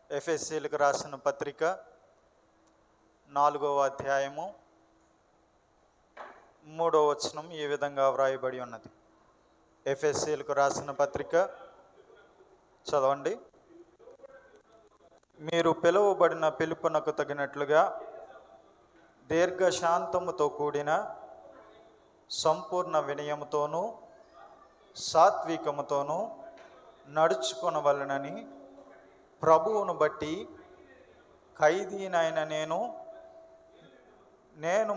ఎఫెసీయులకు రాసిన పత్రిక 4వ అధ్యాయము 3వ వచనం ఈ విధంగా వ్రాయబడి ఉన్నది. ఎఫెసీయులకు రాసిన పత్రిక చదవండి. మీరు పిలువబడిన పిలుపునకు తగినట్లుగా దీర్ఘశాంతముతో కూడిన సంపూర్ణ వినయముతోనూ సాత్వికముతోనూ నడుచుకొనవలెనని ప్రభువును బట్టి ఖైదీనైన నేను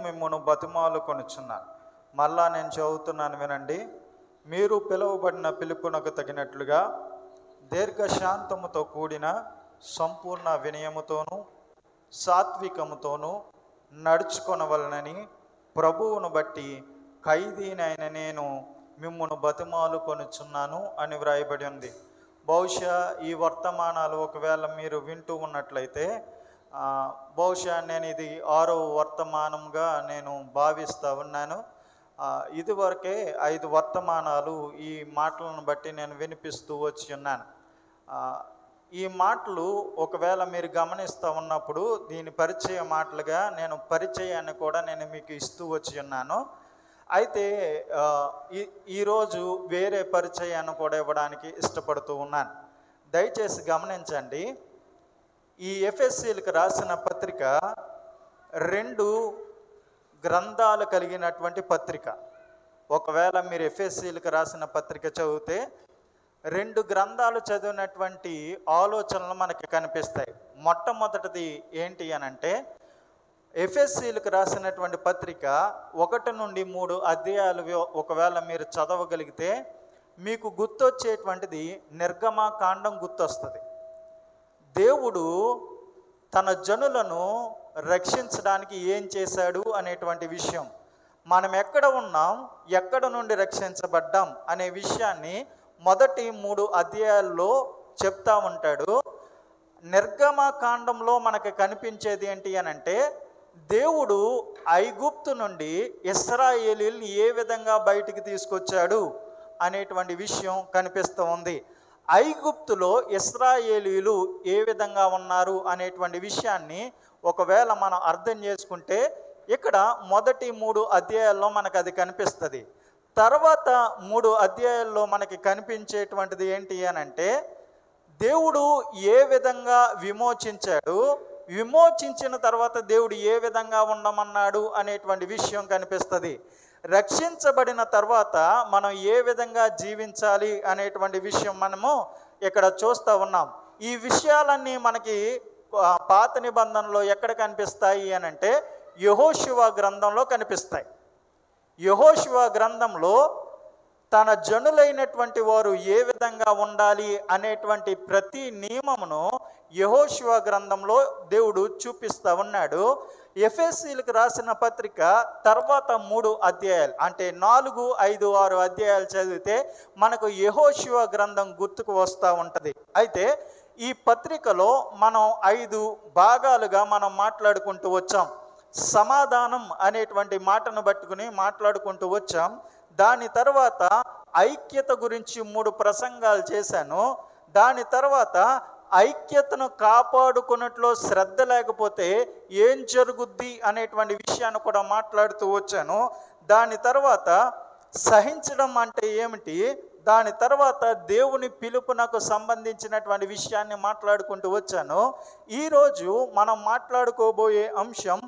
మిమ్మును బతిమాలుకొనుచున్నాను. మళ్ళా నేను చదువుతున్నాను, వినండి. మీరు పిలువబడిన పిలుపునకు తగినట్లుగా దీర్ఘశాంతముతో కూడిన సంపూర్ణ వినయముతోనూ సాత్వికముతోనూ నడుచుకొనవలనని ప్రభువును బట్టి ఖైదీనైన నేను మిమ్మును బతిమాలుకొనుచున్నాను అని వ్రాయబడి ఉంది. బహుశా ఈ వర్తమానాలు ఒకవేళ మీరు వింటూ ఉన్నట్లయితే బహుశా నేను ఇది 6వ వర్తమానంగా నేను భావిస్తూ ఉన్నాను. ఇదివరకే 5 వర్తమానాలు ఈ మాటలను బట్టి నేను వినిపిస్తూ వచ్చి ఉన్నాను. ఈ మాటలు ఒకవేళ మీరు గమనిస్తూ ఉన్నప్పుడు దీని పరిచయ మాటలుగా నేను పరిచయాన్ని కూడా నేను మీకు ఇస్తూ వచ్చి ఉన్నాను. అయితే ఈరోజు వేరే పరిచయాన్ని కూడా ఇవ్వడానికి ఇష్టపడుతూ ఉన్నాను. దయచేసి గమనించండి. ఈ ఎఫెసీయులకు రాసిన పత్రిక 2 గ్రంథాలు కలిగినటువంటి పత్రిక. ఒకవేళ మీరు ఎఫెసీయులకు రాసిన పత్రిక చదివితే 2 గ్రంథాలు చదివినటువంటి ఆలోచనలు మనకి కనిపిస్తాయి. మొట్టమొదటిది ఏంటి అనంటే, ఎఫెసీయులకు రాసినటువంటి పత్రిక 1 నుండి 3 అధ్యాయాలు ఒకవేళ మీరు చదవగలిగితే మీకు గుర్తొచ్చేటువంటిది నిర్గమకాండం గుర్తొస్తుంది. దేవుడు తన జనులను రక్షించడానికి ఏం చేశాడు అనేటువంటి విషయం, మనం ఎక్కడ ఉన్నాం, ఎక్కడ నుండి రక్షించబడ్డాం అనే విషయాన్ని మొదటి 3 అధ్యాయాల్లో చెప్తా ఉంటాడు. నిర్గమకాండంలో మనకు కనిపించేది ఏంటి అనంటే, దేవుడు ఐగుప్తు నుండి ఇశ్రాయేలీయుల్ని ఏ విధంగా బయటికి తీసుకొచ్చాడు అనేటువంటి విషయం కనిపిస్తూ ఉంది. ఐగుప్తులో ఇశ్రాయేలీయులు ఏ విధంగా ఉన్నారు అనేటువంటి విషయాన్ని ఒకవేళ మనం అర్థం చేసుకుంటే ఇక్కడ మొదటి 3 అధ్యాయాల్లో మనకు అది కనిపిస్తుంది. తర్వాత 3 అధ్యాయాల్లో మనకి కనిపించేటువంటిది ఏంటి అనంటే, దేవుడు ఏ విధంగా విమోచించాడు, విమోచించిన తర్వాత దేవుడు ఏ విధంగా ఉండమన్నాడు అనేటువంటి విషయం కనిపిస్తుంది. రక్షించబడిన తర్వాత మనం ఏ విధంగా జీవించాలి అనేటువంటి విషయం మనము ఇక్కడ చూస్తూ ఉన్నాం. ఈ విషయాలన్నీ మనకి పాత నిబంధనలో ఎక్కడ కనిపిస్తాయి అనంటే యెహోషువ గ్రంథంలో కనిపిస్తాయి. యెహోషువ గ్రంథంలో తన జనులైనటువంటి వారు ఏ విధంగా ఉండాలి అనేటువంటి ప్రతి నియమమును యెహోషువ గ్రంథంలో దేవుడు చూపిస్తూ ఉన్నాడు. ఎఫెసీయులకు రాసిన పత్రిక తర్వాత 3 అధ్యాయాలు అంటే 4, 5, 6 అధ్యాయాలు చదివితే మనకు యెహోషువ గ్రంథం గుర్తుకు వస్తూ ఉంటుంది. అయితే ఈ పత్రికలో మనం 5 భాగాలుగా మనం మాట్లాడుకుంటూ వచ్చాం. సమాధానం అనేటువంటి మాటను పట్టుకుని మాట్లాడుకుంటూ వచ్చాం. దాని తర్వాత ఐక్యత గురించి 3 ప్రసంగాలు చేశాను. దాని తర్వాత ఐక్యతను కాపాడుకున్నట్లో శ్రద్ధ లేకపోతే ఏం జరుగుద్ది అనేటువంటి విషయాన్ని కూడా మాట్లాడుతూ వచ్చాను. దాని తర్వాత సహించడం అంటే ఏమిటి, దాని తర్వాత దేవుని పిలుపునకు సంబంధించినటువంటి విషయాన్ని మాట్లాడుకుంటూ వచ్చాను. ఈరోజు మనం మాట్లాడుకోబోయే అంశం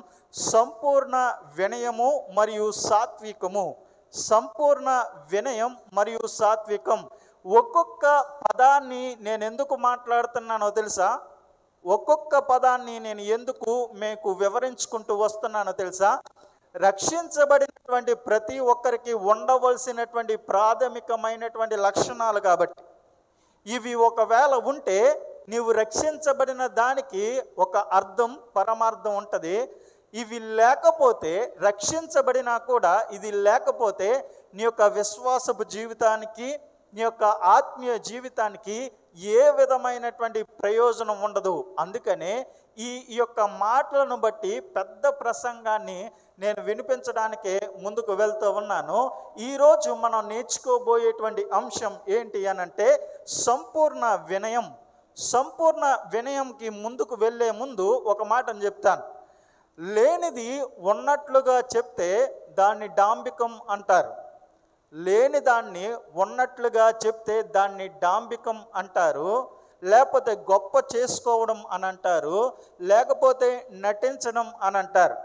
సంపూర్ణ వినయము మరియు సాత్వికము. సంపూర్ణ వినయం మరియు సాత్వికం. ఒక్కొక్క పదాన్ని నేను ఎందుకు మాట్లాడుతున్నానో తెలుసా? ఒక్కొక్క పదాన్ని నేను ఎందుకు మీకు వివరించుకుంటూ వస్తున్నానో తెలుసా? రక్షించబడినటువంటి ప్రతి ఒక్కరికి ఉండవలసినటువంటి ప్రాథమికమైనటువంటి లక్షణాలు కాబట్టి. ఇవి ఒకవేళ ఉంటే నీవు రక్షించబడిన దానికి ఒక అర్థం, పరమార్థం ఉంటుంది. ఇవి లేకపోతే, రక్షించబడినా కూడా ఇది లేకపోతే నీ యొక్క విశ్వాసపు జీవితానికి, నీ యొక్క ఆత్మీయ జీవితానికి ఏ విధమైనటువంటి ప్రయోజనం ఉండదు. అందుకనే ఈ యొక్క మాటలను బట్టి పెద్ద ప్రసంగాన్ని నేను వినిపించడానికే ముందుకు వెళ్తూ ఉన్నాను. ఈరోజు మనం నేర్చుకోబోయేటువంటి అంశం ఏంటి అనంటే సంపూర్ణ వినయం, సంపూర్ణ వినయంకి ముందుకు వెళ్ళే ముందు ఒక మాటను చెప్తాను. లేనిది ఉన్నట్లుగా చెప్తే దాన్ని డాంబికం అంటారు. లేని దాన్ని ఉన్నట్లుగా చెప్తే దాన్ని డాంబికం అంటారు, లేకపోతే గొప్ప చేసుకోవడం అని అంటారు, లేకపోతే నటించడం అని అంటారు.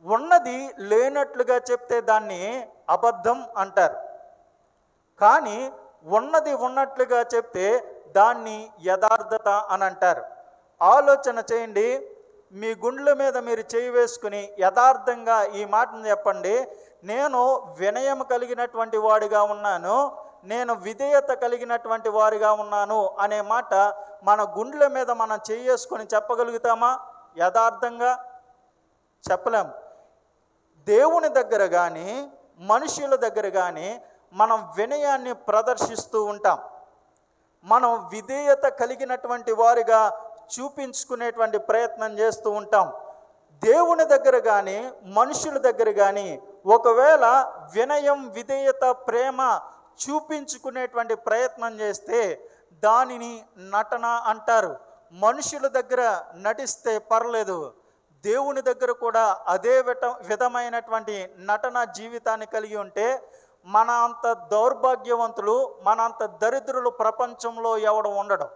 ఉన్నది లేనట్లుగా చెప్తే దాన్ని అబద్ధం అంటారు. కానీ ఉన్నది ఉన్నట్లుగా చెప్తే దాన్ని యథార్థత అని అంటారు. ఆలోచన చేయండి. మీ గుండెల మీద మీరు చేయి వేసుకుని యథార్థంగా ఈ మాటను చెప్పండి. నేను వినయం కలిగినటువంటి వాడిగా ఉన్నాను, నేను విధేయత కలిగినటువంటి వారిగా ఉన్నాను అనే మాట మన గుండెల మీద మనం చేయి వేసుకొని చెప్పగలుగుతామా? యథార్థంగా చెప్పలేము. దేవుని దగ్గర కానీ మనుషుల దగ్గర కానీ మనం వినయాన్ని ప్రదర్శిస్తూ ఉంటాం. మనం విధేయత కలిగినటువంటి వారిగా చూపించుకునేటువంటి ప్రయత్నం చేస్తూ ఉంటాం. దేవుని దగ్గర కానీ మనుషుల దగ్గర కానీ ఒకవేళ వినయం, విధేయత, ప్రేమ చూపించుకునేటువంటి ప్రయత్నం చేస్తే దానిని నటన అంటారు. మనుషుల దగ్గర నటిస్తే పర్లేదు, దేవుని దగ్గర కూడా అదే విధమైనటువంటి నటన జీవితాన్ని కలిగి ఉంటే మన అంత దౌర్భాగ్యవంతులు, మన అంత దరిద్రులు ప్రపంచంలో ఎవడు ఉండడం.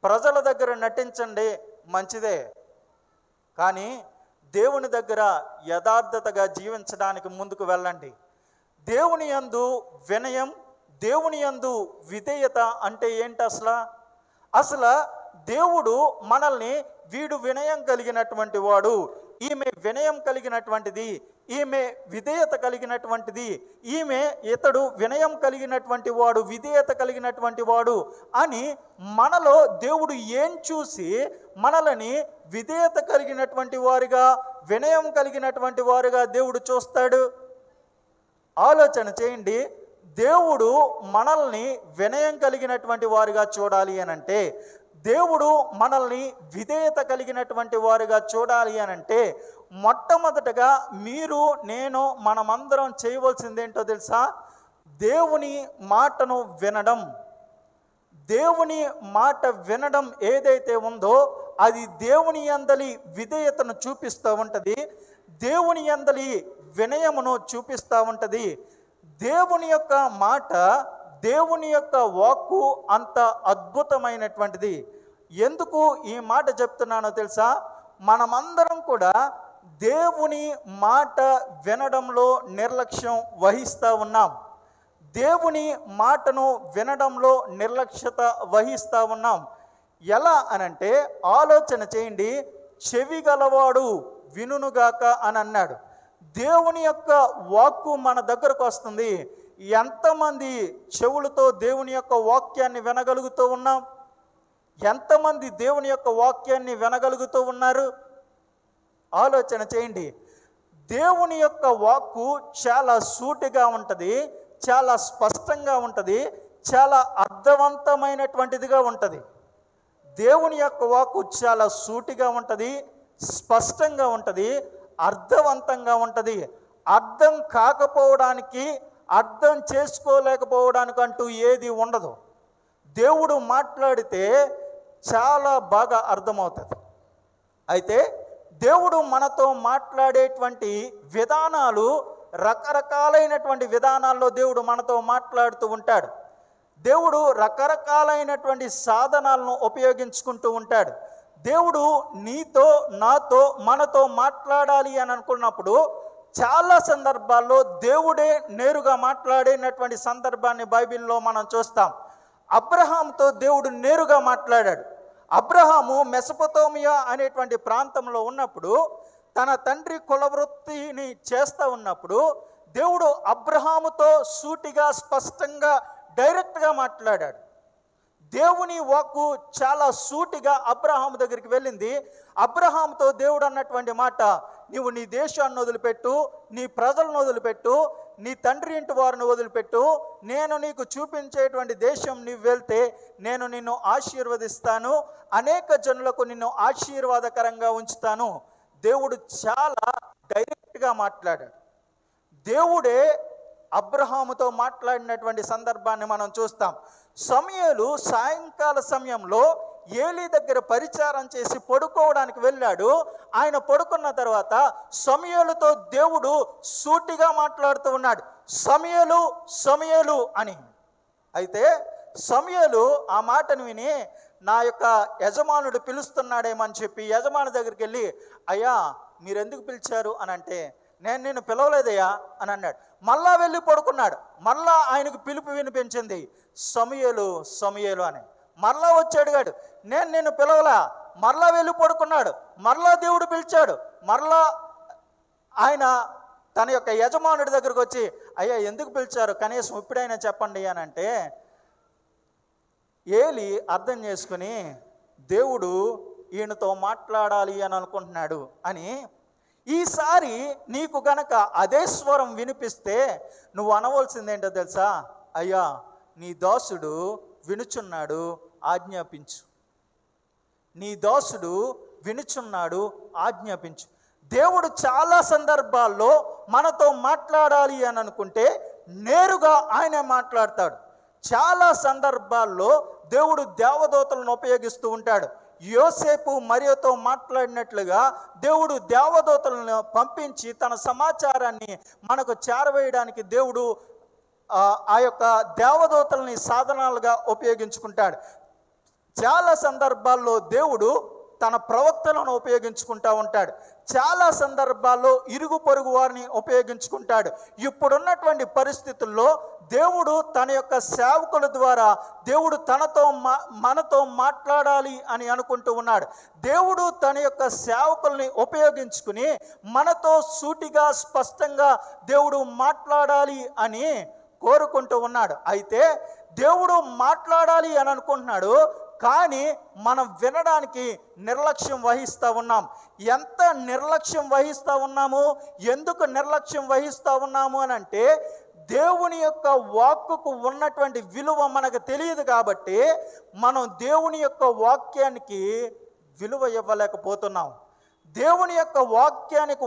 ప్రజల దగ్గర నటించండి, మంచిదే, కానీ దేవుని దగ్గర యథార్థతగా జీవించడానికి ముందుకు వెళ్ళండి. దేవుని యందు వినయం, దేవుని యందు విధేయత అంటే ఏంటి? అసలు దేవుడు మనల్ని వీడు వినయం కలిగినటువంటి వాడు, ఈమె వినయం కలిగినటువంటిది, ఈమె విధేయత కలిగినటువంటిది, ఇతడు వినయం కలిగినటువంటి వాడు, విధేయత కలిగినటువంటి వాడు అని మనలో దేవుడు ఏం చూసి మనల్ని విధేయత కలిగినటువంటి వారిగా, వినయం కలిగినటువంటి వారిగా దేవుడు చూస్తాడు? ఆలోచన చేయండి. దేవుడు మనల్ని వినయం కలిగినటువంటి వారిగా చూడాలి అనంటే, దేవుడు మనల్ని విధేయత కలిగినటువంటి వారిగా చూడాలి అనంటే మొట్టమొదటగా మీరు, నేను, మనమందరం చేయవలసింది ఏంటో తెలుసా? దేవుని మాటను వినడం. దేవుని మాట వినడం ఏదైతే ఉందో అది దేవుని యందలి విధేయతను చూపిస్తూ ఉంటుంది, దేవుని యందలి వినయమును చూపిస్తూ ఉంటుంది. దేవుని యొక్క మాట, దేవుని యొక్క వాక్కు అంత అద్భుతమైనటువంటిది. ఎందుకు ఈ మాట చెప్తున్నానో తెలుసా? మనమందరం కూడా దేవుని మాట వినడంలో నిర్లక్ష్యం వహిస్తూ ఉన్నాం. దేవుని మాటను వినడంలో నిర్లక్ష్యత వహిస్తూ ఉన్నాం. ఎలా అనంటే ఆలోచన చేయండి. చెవి గలవాడు వినుగాక అని అన్నాడు. దేవుని యొక్క వాక్కు మన దగ్గరకు వస్తుంది. ఎంతమంది చెవులతో దేవుని యొక్క వాక్యాన్ని వినగలుగుతూ ఉన్నాం? ఎంతమంది దేవుని యొక్క వాక్యాన్ని వినగలుగుతూ ఉన్నారు? ఆలోచన చేయండి. దేవుని యొక్క వాక్కు చాలా సూటిగా ఉంటుంది, చాలా స్పష్టంగా ఉంటుంది, చాలా అర్థవంతమైనటువంటిదిగా ఉంటుంది. దేవుని యొక్క వాక్కు చాలా సూటిగా ఉంటుంది, స్పష్టంగా ఉంటుంది, అర్థవంతంగా ఉంటుంది. అర్థం కాకపోవడానికి, అర్థం చేసుకోలేకపోవడానికి అంటూ ఏది ఉండదు. దేవుడు మాట్లాడితే చాలా బాగా అర్థమవుతుంది. అయితే దేవుడు మనతో మాట్లాడేటువంటి విధానాలు, రకరకాలైనటువంటి విధానాల్లో దేవుడు మనతో మాట్లాడుతూ ఉంటాడు. దేవుడు రకరకాలైనటువంటి సాధనాలను ఉపయోగించుకుంటూ ఉంటాడు. దేవుడు నీతో, నాతో, మనతో మాట్లాడాలి అని అనుకున్నప్పుడు చాలా సందర్భాల్లో దేవుడే నేరుగా మాట్లాడినటువంటి సందర్భాన్ని బైబిల్లో మనం చూస్తాం. అబ్రహాముతో దేవుడు నేరుగా మాట్లాడాడు. అబ్రహాము మెసొపొతేమియా అనేటువంటి ప్రాంతంలో ఉన్నప్పుడు, తన తండ్రి కులవృత్తిని చేస్తూ ఉన్నప్పుడు దేవుడు అబ్రహాముతో సూటిగా, స్పష్టంగా, డైరెక్ట్గా మాట్లాడాడు. దేవుని వాక్కు చాలా సూటిగా అబ్రహాము దగ్గరికి వెళ్ళింది. అబ్రహాముతో దేవుడు అన్నటువంటి మాట, నీవు నీ దేశాన్ని వదిలిపెట్టు, నీ ప్రజలను వదిలిపెట్టు, నీ తండ్రి ఇంటి వారిని వదిలిపెట్టు, నేను నీకు చూపించేటువంటి దేశం నీవు వెళ్తే నేను నిన్ను ఆశీర్వదిస్తాను, అనేక జనులకు నిన్ను ఆశీర్వాదకరంగా ఉంచుతాను. దేవుడు చాలా డైరెక్ట్గా మాట్లాడాడు. దేవుడే అబ్రహాముతో మాట్లాడినటువంటి సందర్భాన్ని మనం చూస్తాం. సమూయేలు సాయంకాల సమయంలో ఏలీ దగ్గర పరిచారం చేసి పడుకోవడానికి వెళ్ళాడు. ఆయన పడుకున్న తర్వాత సమూయేలుతో దేవుడు సూటిగా మాట్లాడుతూ ఉన్నాడు, సమూయేలు సమూయేలు అని. అయితే సమూయేలు ఆ మాటను విని నా యొక్క యజమానుడు పిలుస్తున్నాడేమని చెప్పి యజమాని దగ్గరికి వెళ్ళి, అయ్యా మీరెందుకు పిలిచారు అని అంటే, నేను నిన్ను పిలవలేదయ్యా అని అన్నాడు. మళ్ళా వెళ్ళి పడుకున్నాడు. మళ్ళా ఆయనకు పిలుపు వినిపించింది, సమూయేలు సమూయేలు అని. మరలా వచ్చాడు, నేను నిన్ను పిలవలా. మరలా వెళ్ళి పడుకున్నాడు. మరలా దేవుడు పిలిచాడు. మరలా ఆయన తన యొక్క యజమానుడి దగ్గరకు వచ్చి, అయ్యా ఎందుకు పిలిచారు, కనీసం ఇప్పుడైనా చెప్పండి అని అంటే, ఏలి అర్థం చేసుకుని దేవుడు ఈయనతో మాట్లాడాలి అని అనుకుంటున్నాడు అని, ఈసారి నీకు గనక అదే స్వరం వినిపిస్తే నువ్వు అనవలసింది ఏంటో తెలుసా, అయ్యా నీ దాసుడు వినుచున్నాడు, ఆజ్ఞాపించు. నీ దాసుడు వినుచున్నాడు, ఆజ్ఞాపించు. దేవుడు చాలా సందర్భాల్లో మనతో మాట్లాడాలి అని అనుకుంటే నేరుగా ఆయనే మాట్లాడతాడు. చాలా సందర్భాల్లో దేవుడు దేవదూతలను ఉపయోగిస్తూ ఉంటాడు. యోసేపు మరియతో మాట్లాడినట్లుగా దేవుడు దేవదూతలను పంపించి తన సమాచారాన్ని మనకు చేరవేయడానికి దేవుడు ఆ యొక్క దేవదూతల్ని సాధనాలుగా ఉపయోగించుకుంటాడు. చాలా సందర్భాల్లో దేవుడు తన ప్రవక్తలను ఉపయోగించుకుంటూ ఉంటాడు. చాలా సందర్భాల్లో ఇరుగు పొరుగు వారిని ఉపయోగించుకుంటాడు. ఇప్పుడున్నటువంటి పరిస్థితుల్లో దేవుడు తన యొక్క సేవకుల ద్వారా దేవుడు మనతో మాట్లాడాలి అని అనుకుంటూ ఉన్నాడు. దేవుడు తన యొక్క సేవకుల్ని ఉపయోగించుకుని మనతో సూటిగా స్పష్టంగా దేవుడు మాట్లాడాలి అని కోరుకుంటూ ఉన్నాడు. అయితే దేవుడు మాట్లాడాలి అని అనుకుంటున్నాడు, కానీ మనం వినడానికి నిర్లక్ష్యం వహిస్తూ ఉన్నాం. ఎంత నిర్లక్ష్యం వహిస్తూ ఉన్నాము, ఎందుకు నిర్లక్ష్యం వహిస్తూ ఉన్నాము అని అంటే, దేవుని యొక్క వాక్కుకు ఉన్నటువంటి విలువ మనకు తెలియదు కాబట్టి మనం దేవుని యొక్క వాక్యానికి విలువ ఇవ్వలేకపోతున్నాం. దేవుని యొక్క వాక్యానికి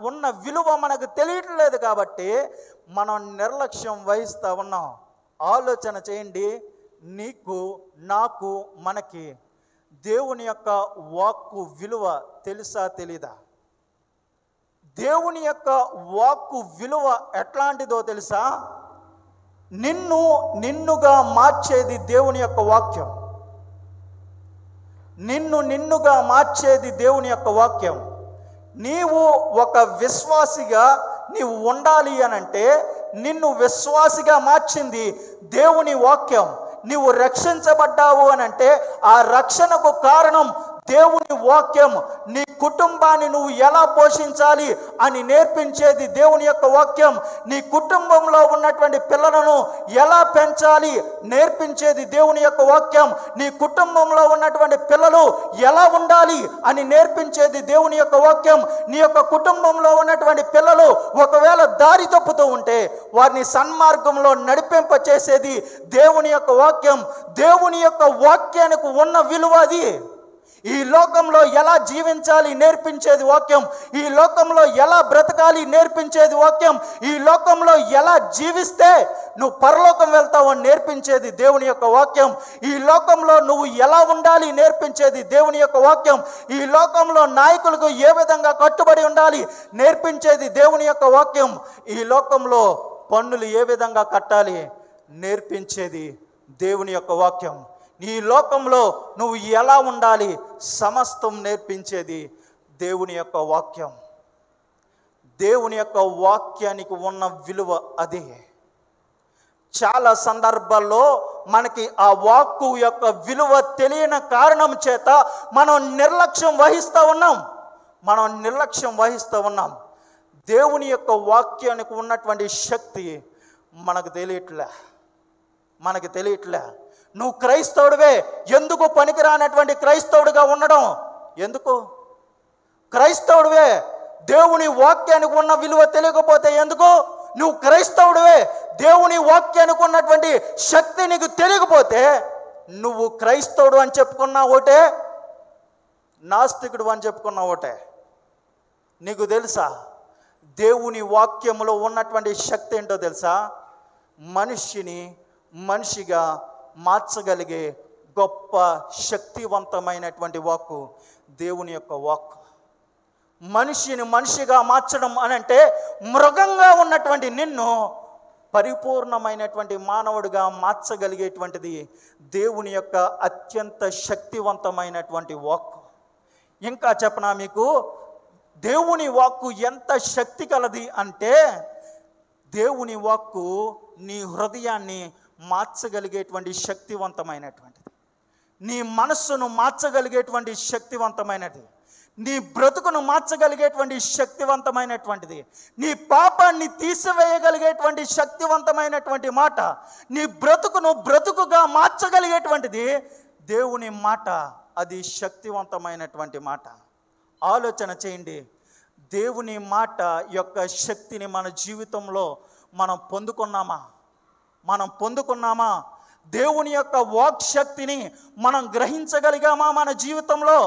ఉన్న విలువ మనకు తెలియట్లేదు కాబట్టి మనం నిర్లక్ష్యం వహిస్తూ ఉన్నాం. ఆలోచన చేయండి, నీకు నాకు మనకి దేవుని యొక్క వాక్కు విలువ తెలుసా తెలీదా? దేవుని యొక్క వాక్కు విలువ ఎట్లాంటిదో తెలుసా? నిన్నుగా మార్చేది దేవుని యొక్క వాక్యం. నిన్నుగా మార్చేది దేవుని యొక్క వాక్యం. నీవు ఒక విశ్వాసిగా నీవు ఉండాలి అనంటే నిన్ను విశ్వాసిగా మార్చింది దేవుని వాక్యం. నీవు రక్షించబడ్డావు అనంటే ఆ రక్షణకు కారణం దేవుని వాక్యం. నీ కుటుంబాన్ని నువ్వు ఎలా పోషించాలి అని నేర్పించేది దేవుని యొక్క వాక్యం. నీ కుటుంబంలో ఉన్నటువంటి పిల్లలను ఎలా పెంచాలి నేర్పించేది దేవుని యొక్క వాక్యం. నీ కుటుంబంలో ఉన్నటువంటి పిల్లలు ఎలా ఉండాలి అని నేర్పించేది దేవుని యొక్క వాక్యం. నీ యొక్క కుటుంబంలో ఉన్నటువంటి పిల్లలు ఒకవేళ దారి తప్పుతూ ఉంటే వారిని సన్మార్గంలో నడిపింప చేసేది దేవుని యొక్క వాక్యం. దేవుని యొక్క వాక్యానికి ఉన్న విలువ అది. ఈ లోకంలో ఎలా జీవించాలి నేర్పించేది వాక్యం. ఈ లోకంలో ఎలా బ్రతకాలి నేర్పించేది వాక్యం. ఈ లోకంలో ఎలా జీవిస్తే నువ్వు పరలోకం వెళ్తావు అని నేర్పించేది దేవుని యొక్క వాక్యం. ఈ లోకంలో నువ్వు ఎలా ఉండాలి నేర్పించేది దేవుని యొక్క వాక్యం. ఈ లోకంలో నాయకులకు ఏ విధంగా కట్టుబడి ఉండాలి నేర్పించేది దేవుని యొక్క వాక్యం. ఈ లోకంలో పన్నులు ఏ విధంగా కట్టాలి నేర్పించేది దేవుని యొక్క వాక్యం. ఈ లోకంలో నువ్వు ఎలా ఉండాలి సమస్తం నేర్పించేది దేవుని యొక్క వాక్యం. దేవుని యొక్క వాక్యానికి ఉన్న విలువ అదే. చాలా సందర్భాల్లో మనకి ఆ వాక్కు యొక్క విలువ తెలియని కారణం చేత మనం నిర్లక్ష్యం వహిస్తూ ఉన్నాం. దేవుని యొక్క వాక్యానికి ఉన్నటువంటి శక్తి మనకు తెలియట్లే. నువ్వు క్రైస్తవుడివే, ఎందుకు పనికిరానటువంటి క్రైస్తవుడిగా ఉండడం ఎందుకు? క్రైస్తవుడివే, దేవుని వాక్యానికి ఉన్న విలువ తెలియకపోతే ఎందుకు? నువ్వు క్రైస్తవుడివే, దేవుని వాక్యానికి ఉన్నటువంటి శక్తి నీకు తెలియకపోతే నువ్వు క్రైస్తవుడు అని చెప్పుకున్నా ఒకటే, నాస్తికుడు అని చెప్పుకున్నా ఒకటే. నీకు తెలుసా దేవుని వాక్యములో ఉన్నటువంటి శక్తి ఏంటో తెలుసా? మనిషిని మనిషిగా మార్చగలిగే గొప్ప శక్తివంతమైనటువంటి వాక్కు దేవుని యొక్క వాక్కు. మనిషిని మనిషిగా మార్చడం అనంటే మృగంగా ఉన్నటువంటి నిన్ను పరిపూర్ణమైనటువంటి మానవుడిగా మార్చగలిగేటువంటిది దేవుని యొక్క అత్యంత శక్తివంతమైనటువంటి వాక్కు. ఇంకా చెప్పనా మీకు, దేవుని వాక్కు ఎంత శక్తి కలది అంటే, దేవుని వాక్కు నీ హృదయాన్ని మార్చగలిగేటువంటి శక్తివంతమైనటువంటిది, నీ మనస్సును మార్చగలిగేటువంటి శక్తివంతమైనది, నీ బ్రతుకును మార్చగలిగేటువంటి శక్తివంతమైనటువంటిది, నీ పాపాన్ని తీసివేయగలిగేటువంటి శక్తివంతమైనటువంటి మాట, నీ బ్రతుకును బ్రతుకుగా మార్చగలిగేటువంటిది దేవుని మాట. అది శక్తివంతమైనటువంటి మాట. ఆలోచన చేయండి, దేవుని మాట యొక్క శక్తిని మన జీవితంలో మనం పొందుకున్నామా? దేవుని యొక్క వాక్ శక్తిని మనం గ్రహించగలిగామా? మన జీవితంలో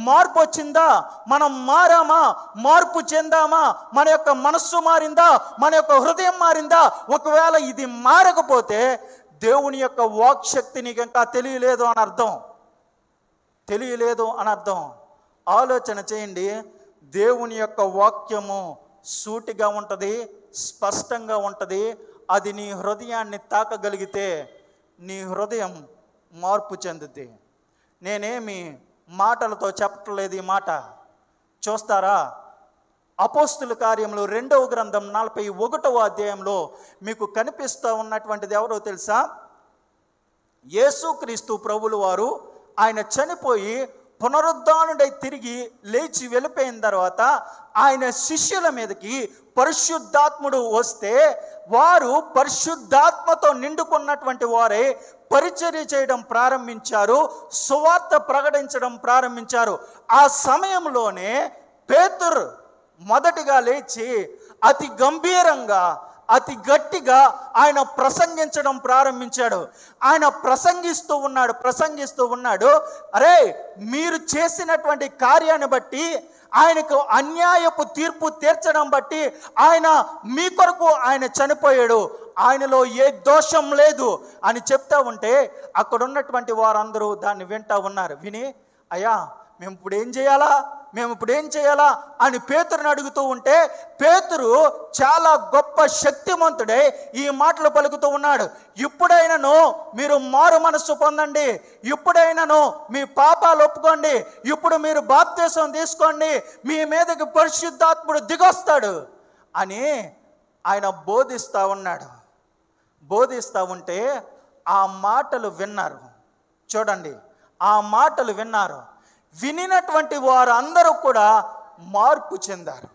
మార్పు వచ్చిందా? మనం మారామా? మార్పు చెందామా? మన యొక్క మనస్సు మారిందా? మన యొక్క హృదయం మారిందా? ఒకవేళ ఇది మారకపోతే దేవుని యొక్క వాక్ శక్తి నీకు ఇంకా తెలియలేదు అని అర్థం. ఆలోచన చేయండి, దేవుని యొక్క వాక్యము సూటిగా ఉంటుంది, స్పష్టంగా ఉంటుంది. అది నీ హృదయాన్ని తాకగలిగితే నీ హృదయం మార్పు చెందుద్ది. నేనేమి మాటలతో చెప్పట్లేదు ఈ మాట. చూస్తారా, అపోస్తుల కార్యములు 2వ గ్రంథం 41వ అధ్యాయంలో మీకు కనిపిస్తూ ఉన్నటువంటిది ఎవరో తెలుసా? యేసుక్రీస్తు ప్రభులు వారు ఆయన చనిపోయి పునరుద్ధానుడై తిరిగి లేచి వెళ్ళిపోయిన తర్వాత ఆయన శిష్యుల మీదకి పరిశుద్ధాత్ముడు వస్తే వారు పరిశుద్ధాత్మతో నిండుకున్నటువంటి వారే పరిచర్య చేయడం ప్రారంభించారు, సువార్త ప్రకటించడం ప్రారంభించారు. ఆ సమయంలోనే పేతురు మొదటిగా లేచి అతి గంభీరంగా, అతి గట్టిగా ఆయన ప్రసంగించడం ప్రారంభించాడు. ఆయన ప్రసంగిస్తూ ఉన్నాడు, అరే, మీరు చేసినటువంటి కార్యాన్ని బట్టి, ఆయనకు అన్యాయపు తీర్పు తీర్చడం బట్టి ఆయన మీ కొరకు ఆయన చనిపోయాడు, ఆయనలో ఏ దోషం లేదు అని చెప్తా ఉంటే అక్కడ ఉన్నటువంటి వారందరూ దాన్ని వింటా ఉన్నారు. విని, అయ్యా మేము ఇప్పుడు ఏం చేయాలా అని పేతురుని అడుగుతూ ఉంటే, పేతురు చాలా గొప్ప శక్తిమంతుడే ఈ మాటలు పలుకుతూ ఉన్నాడు. ఇప్పుడైనాను మీరు మారు మనస్సు పొందండి, ఇప్పుడైనాను మీ పాపాలు ఒప్పుకోండి, ఇప్పుడు మీరు బాప్తిసం తీసుకోండి, మీ మీదకి పరిశుద్ధాత్ముడు దిగొస్తాడు అని ఆయన బోధిస్తూ ఉంటే ఆ మాటలు విన్నారు. చూడండి, ఆ మాటలు విన్నారు. వినినటువంటి వారందరూ కూడా మార్పు చెందారు.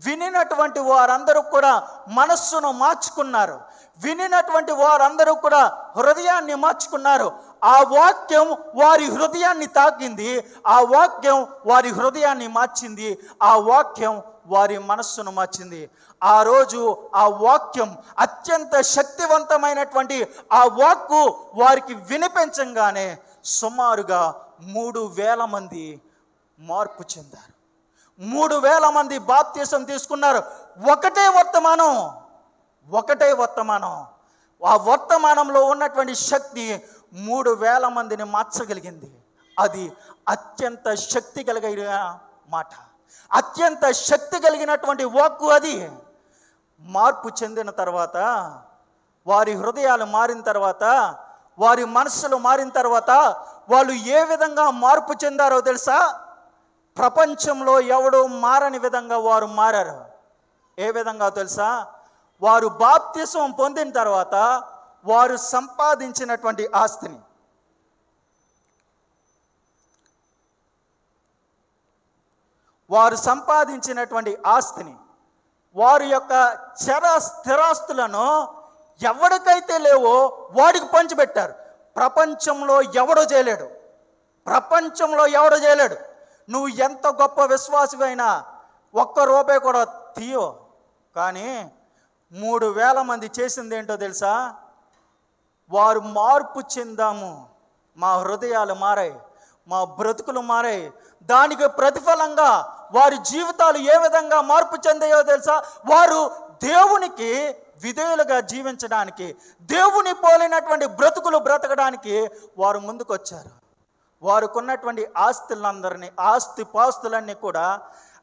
వినినటువంటి వారందరూ కూడా మనస్సును మార్చుకున్నారు. వినినటువంటి వారందరూ కూడా హృదయాన్ని మార్చుకున్నారు. ఆ వాక్యం వారి హృదయాన్ని తాకింది, ఆ వాక్యం వారి హృదయాన్ని మార్చింది, ఆ వాక్యం వారి మనస్సును మార్చింది. ఆ రోజు ఆ వాక్యం అత్యంత శక్తివంతమైనటువంటి ఆ వాక్కు వారికి వినిపించంగానే సుమారుగా 3,000 మంది మార్పు చెందారు. 3,000 మంది బాప్తిసం తీసుకున్నారు. ఒకటే వర్తమానం. ఆ వర్తమానంలో ఉన్నటువంటి శక్తి 3,000 మందిని మార్చగలిగింది. అది అత్యంత శక్తి కలిగిన మాట, అత్యంత శక్తి కలిగినటువంటి వాక్కు. అది మార్పు చెందిన తర్వాత, వారి హృదయాలు మారిన తర్వాత, వారి మనస్సులు మారిన తర్వాత వాళ్ళు ఏ విధంగా మార్పు చెందారో తెలుసా? ప్రపంచంలో ఎవడో మారని విధంగా వారు మారారు. ఏ విధంగా తెలుసా? వారు బాప్తిసం పొందిన తర్వాత వారు సంపాదించినటువంటి ఆస్తిని, వారి యొక్క స్థిరాస్తులను ఎవరికైతే లేవో వాడికి పంచిపెట్టారు. ప్రపంచంలో ఎవడో చేయలేడు. నువ్వు ఎంత గొప్ప విశ్వాసమైనా ₹1 కూడా తీయో. కానీ 3,000 మంది చేసింది ఏంటో తెలుసా? వారు మార్పు చెందాము, మా హృదయాలు మారాయి, మా బ్రతుకులు మారాయి. దానికి ప్రతిఫలంగా వారి జీవితాలు ఏ విధంగా మార్పు చెందాయో తెలుసా? వారు దేవునికి విధేయులుగా జీవించడానికి, దేవుని పోలినటువంటి బ్రతుకులు బ్రతకడానికి వారు ముందుకొచ్చారు. వారికి ఉన్నటువంటి ఆస్తిపాస్తులన్నీ కూడా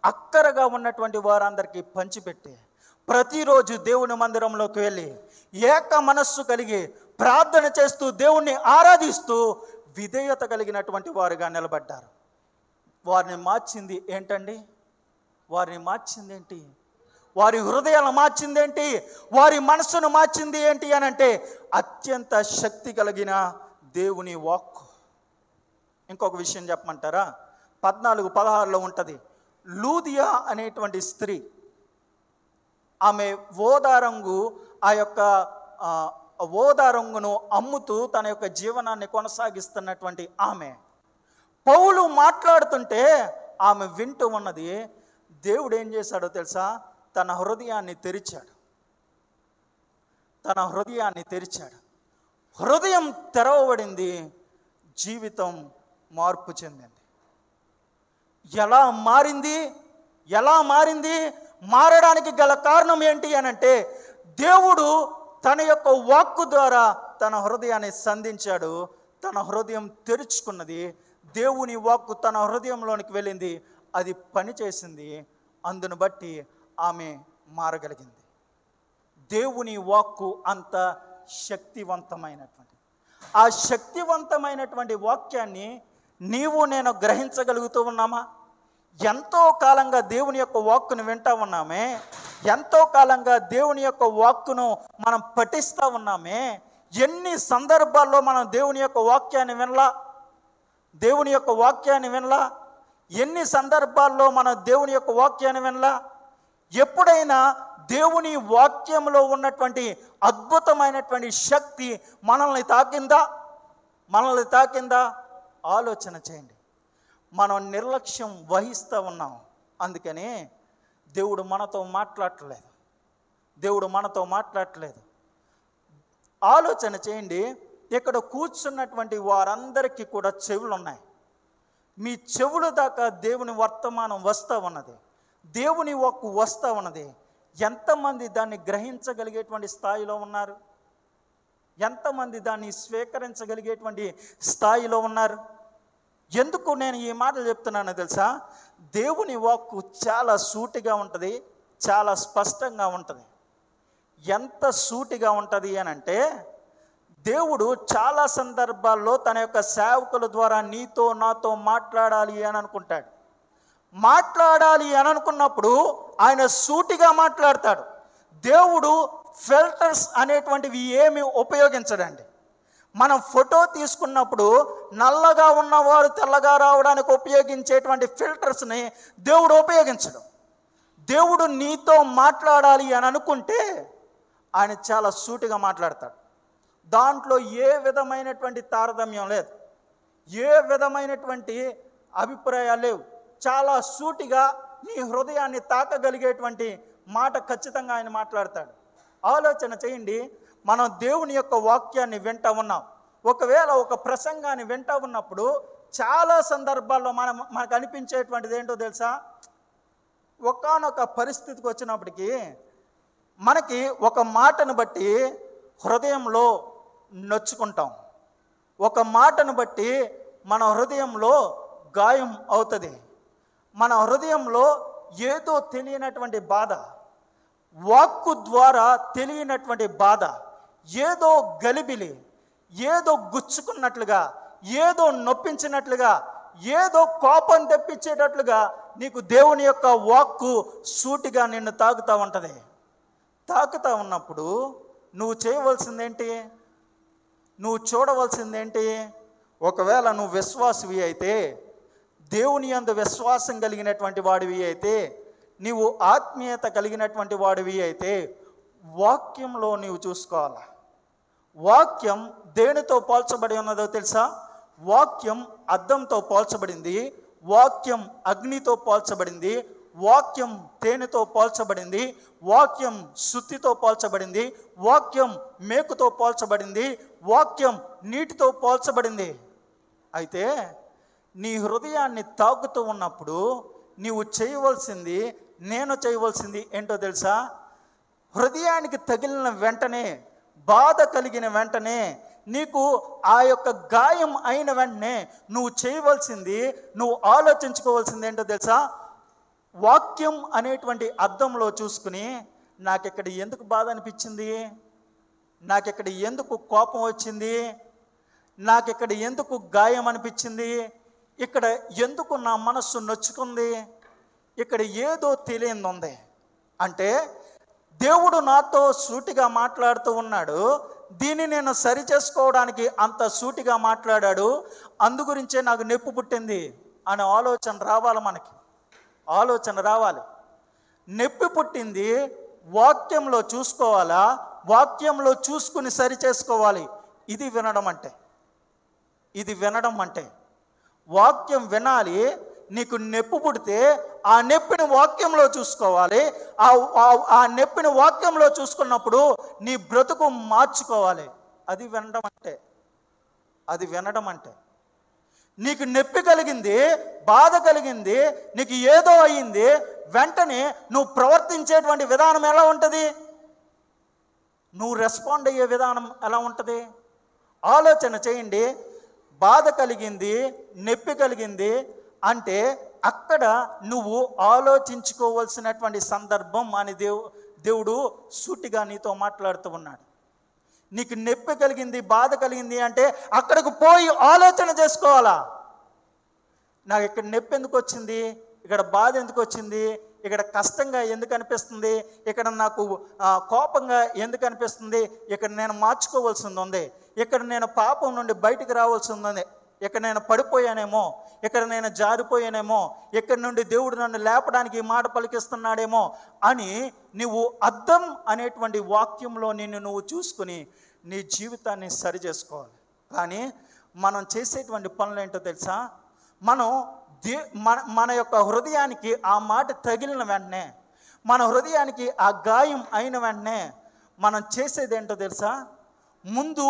అక్కరగా ఉన్నటువంటి వారందరికీ పంచిపెట్టి ప్రతిరోజు దేవుని మందిరంలోకి వెళ్ళి ఏక మనస్సు కలిగి ప్రార్థన చేస్తూ దేవుణ్ణి ఆరాధిస్తూ విధేయత కలిగినటువంటి వారుగా నిలబడ్డారు. వారిని మార్చింది ఏంటండి? వారిని మార్చింది ఏంటి? వారి హృదయాలను మార్చిందేంటి? వారి మనస్సును మార్చింది ఏంటి అని అంటే అత్యంత శక్తి కలిగిన దేవుని వాక్కు. ఇంకొక విషయం చెప్పమంటారా? 14:16లో ఉంటుంది. లూదియా అనేటువంటి స్త్రీ, ఆమె ఓదారంగు ఓదారంగును అమ్ముతూ తన యొక్క జీవనాన్ని కొనసాగిస్తున్నటువంటి ఆమె, పౌలు మాట్లాడుతుంటే ఆమె వింటూ ఉన్నది. దేవుడు ఏం చేశాడో తెలుసా? తన హృదయాన్ని తెరిచాడు. హృదయం తెరవబడింది. జీవితం మార్పు చెందింది. ఎలా మారింది? మారడానికి గల కారణం ఏంటి అని అంటే దేవుడు తన యొక్క వాక్కు ద్వారా తన హృదయాన్ని సంధించాడు. తన హృదయం తెరుచుకున్నది. దేవుని వాక్కు తన హృదయంలోనికి వెళ్ళింది. అది పనిచేసింది. అందును బట్టి ఆమె మారగలిగింది. దేవుని వాక్కు అంత శక్తివంతమైనటువంటి, ఆ శక్తివంతమైనటువంటి వాక్యాన్ని నీవు నేను గ్రహించగలుగుతూ ఉన్నామా? ఎంతో కాలంగా దేవుని యొక్క వాక్కును వింటూ ఉన్నామే, ఎంతో కాలంగా దేవుని యొక్క వాక్కును మనం పఠిస్తూ ఉన్నామే. ఎన్ని సందర్భాల్లో మనం దేవుని యొక్క వాక్యాన్ని వినలా? ఎన్ని సందర్భాల్లో మనం దేవుని యొక్క వాక్యాన్ని వినలా? ఎప్పుడైనా దేవుని వాక్యంలో ఉన్నటువంటి అద్భుతమైనటువంటి శక్తి మనల్ని తాకిందా? ఆలోచన చేయండి. మనం నిర్లక్ష్యం వహిస్తూ ఉన్నాం. అందుకని దేవుడు మనతో మాట్లాడట్లేదు. ఆలోచన చేయండి. ఇక్కడ కూర్చున్నటువంటి వారందరికీ కూడా చెవులు ఉన్నాయి. మీ చెవుల దాకా దేవుని వర్తమానం వస్తూ ఉన్నది, దేవుని వాక్కు వస్తూ ఉన్నది. ఎంతమంది దాన్ని గ్రహించగలిగేటువంటి స్థాయిలో ఉన్నారు? ఎంతమంది దాన్ని స్వీకరించగలిగేటువంటి స్థాయిలో ఉన్నారు? ఎందుకు నేను ఈ మాటలు చెప్తున్నానో తెలుసా? దేవుని వాక్కు చాలా సూటిగా ఉంటుంది, చాలా స్పష్టంగా ఉంటుంది. ఎంత సూటిగా ఉంటుంది అని అంటే దేవుడు చాలా సందర్భాల్లో తన యొక్క సేవకుల ద్వారా నీతో నాతో మాట్లాడాలి అని అనుకుంటాడు. మాట్లాడాలి అని అనుకున్నప్పుడు ఆయన సూటిగా మాట్లాడతాడు. దేవుడు ఫిల్టర్స్ అనేటువంటివి ఏమి ఉపయోగించడండి. మనం ఫోటో తీసుకున్నప్పుడు నల్లగా ఉన్నవారు తెల్లగా రావడానికి ఉపయోగించేటువంటి ఫిల్టర్స్ని దేవుడు ఉపయోగించడు. దేవుడు నీతో మాట్లాడాలి అని అనుకుంటే ఆయన చాలా సూటిగా మాట్లాడతాడు. దాంట్లో ఏ విధమైనటువంటి తారతమ్యం లేదు, ఏ విధమైనటువంటి అభిప్రాయాలు లేవు. చాలా సూటిగా నీ హృదయాన్ని తాకగలిగేటువంటి మాట ఖచ్చితంగా ఆయన మాట్లాడతాడు. ఆలోచన చేయండి. మనం దేవుని యొక్క వాక్యాన్ని వింటూ ఉన్నాం. ఒకవేళ ఒక ప్రసంగాన్ని వింటూ ఉన్నప్పుడు చాలా సందర్భాల్లో మనకు అనిపించేటువంటిది ఏంటో తెలుసా? ఒకానొక పరిస్థితికి వచ్చినప్పటికీ మనకి ఒక మాటను బట్టి హృదయంలో నొచ్చుకుంటాం. ఒక మాటను బట్టి మన హృదయంలో గాయం అవుతుంది. మన హృదయంలో ఏదో తెలియనటువంటి బాధ, వాక్కు ద్వారా తెలియనటువంటి బాధ, ఏదో గలిబిలి, ఏదో గుచ్చుకున్నట్లుగా, ఏదో నొప్పించినట్లుగా, ఏదో కోపం తెప్పించేటట్లుగా నీకు దేవుని యొక్క వాక్కు సూటిగా నిన్ను తాకుతూ ఉంటుంది. తాకుతూ ఉన్నప్పుడు నువ్వు చేయవలసిందేంటి? నువ్వు చూడవలసిందేంటి? ఒకవేళ నువ్వు విశ్వాసివి అయితే, దేవుని యందు విశ్వాసం కలిగినటువంటి వాడివి అయితే, నీవు ఆత్మీయత కలిగినటువంటి వాడివి అయితే వాక్యంలో నీవు చూసుకోవాలి. వాక్యం దేనితో పోల్చబడి ఉన్నదో తెలుసా? వాక్యం అద్దంతో పోల్చబడింది, వాక్యం అగ్నితో పోల్చబడింది, వాక్యం తేనెతో పోల్చబడింది, వాక్యం సుత్తితో పోల్చబడింది, వాక్యం మేకుతో పోల్చబడింది, వాక్యం నీటితో పోల్చబడింది. అయితే నీ హృదయాన్ని తాకుతూ ఉన్నప్పుడు నీవు చేయవలసింది, నేను చేయవలసింది ఏంటో తెలుసా? హృదయానికి తగిలిన వెంటనే, బాధ కలిగిన వెంటనే, నీకు ఆ యొక్క గాయం అయిన వెంటనే నువ్వు చేయవలసింది, నువ్వు ఆలోచించుకోవాల్సింది ఏంటో తెలుసా? వాక్యం అనేటువంటి అర్థంలో చూసుకుని, నాకిక్కడ ఎందుకు బాధ అనిపించింది, నాకిక్కడ ఎందుకు కోపం వచ్చింది, నాకిక్కడ ఎందుకు గాయం అనిపించింది, ఇక్కడ ఎందుకు నా మనస్సు నొచ్చుకుంది, ఇక్కడ ఏదో తెలియంది ఉంది అంటే దేవుడు నాతో సూటిగా మాట్లాడుతూ ఉన్నాడు. దీన్ని నేను సరి చేసుకోవడానికి అంత సూటిగా మాట్లాడాడు, అందుగురించే నాకు నొప్పి పుట్టింది అనే ఆలోచన రావాలి. మనకి ఆలోచన రావాలి. నొప్పి పుట్టింది వాక్యంలో చూసుకోవాలా, వాక్యంలో చూసుకుని సరి చేసుకోవాలి. ఇది వినడం అంటే, ఇది వినడం అంటే వాక్యం వినాలి. నీకు నొప్పి పుడితే ఆ నొప్పిని వాక్యంలో చూసుకోవాలి. ఆ నొప్పిని వాక్యంలో చూసుకున్నప్పుడు నీ బ్రతుకు మార్చుకోవాలి. అది వినడం అంటే, అది వినడం అంటే. నీకు నొప్పి కలిగింది, బాధ కలిగింది, నీకు ఏదో అయ్యింది, వెంటనే నువ్వు ప్రవర్తించేటువంటి విధానం ఎలా ఉంటుంది, నువ్వు రెస్పాండ్ అయ్యే విధానం ఎలా ఉంటుంది ఆలోచన చేయండి. బాధ కలిగింది, నొప్పి కలిగింది అంటే అక్కడ నువ్వు ఆలోచించుకోవాల్సినటువంటి సందర్భం అని దేవుడు సూటిగా నీతో మాట్లాడుతూ ఉన్నాడు. నీకు నొప్పి కలిగింది, బాధ కలిగింది అంటే అక్కడికి పోయి ఆలోచన చేసుకోవాలా. నాకు ఇక్కడ నొప్పి ఎందుకు వచ్చింది, ఇక్కడ బాధ ఎందుకు వచ్చింది, ఇక్కడ కష్టంగా ఎందుకు అనిపిస్తుంది, ఇక్కడ నాకు కోపంగా ఎందుకు అనిపిస్తుంది, ఇక్కడ నేను మార్చుకోవాల్సింది ఉంది, ఇక్కడ నేను పాపం నుండి బయటికి రావాల్సింది ఉంది, ఇక్కడ నేను పడిపోయానేమో, ఇక్కడ నేను జారిపోయానేమో, ఇక్కడ నుండి దేవుడు నన్ను లేపడానికి మాట పలికిస్తున్నాడేమో అని నువ్వు అర్థం అనేటువంటి వాక్యంలో నిన్ను నువ్వు చూసుకుని నీ జీవితాన్ని సరి చేసుకోవాలి. కానీ మనం చేసేటువంటి పనులు ఏంటో తెలుసా? మనం మన యొక్క హృదయానికి ఆ మాట తగిలిన వెంటనే, మన హృదయానికి ఆ గాయం అయిన వెంటనే మనం చేసేది ఏంటో తెలుసా? ముందు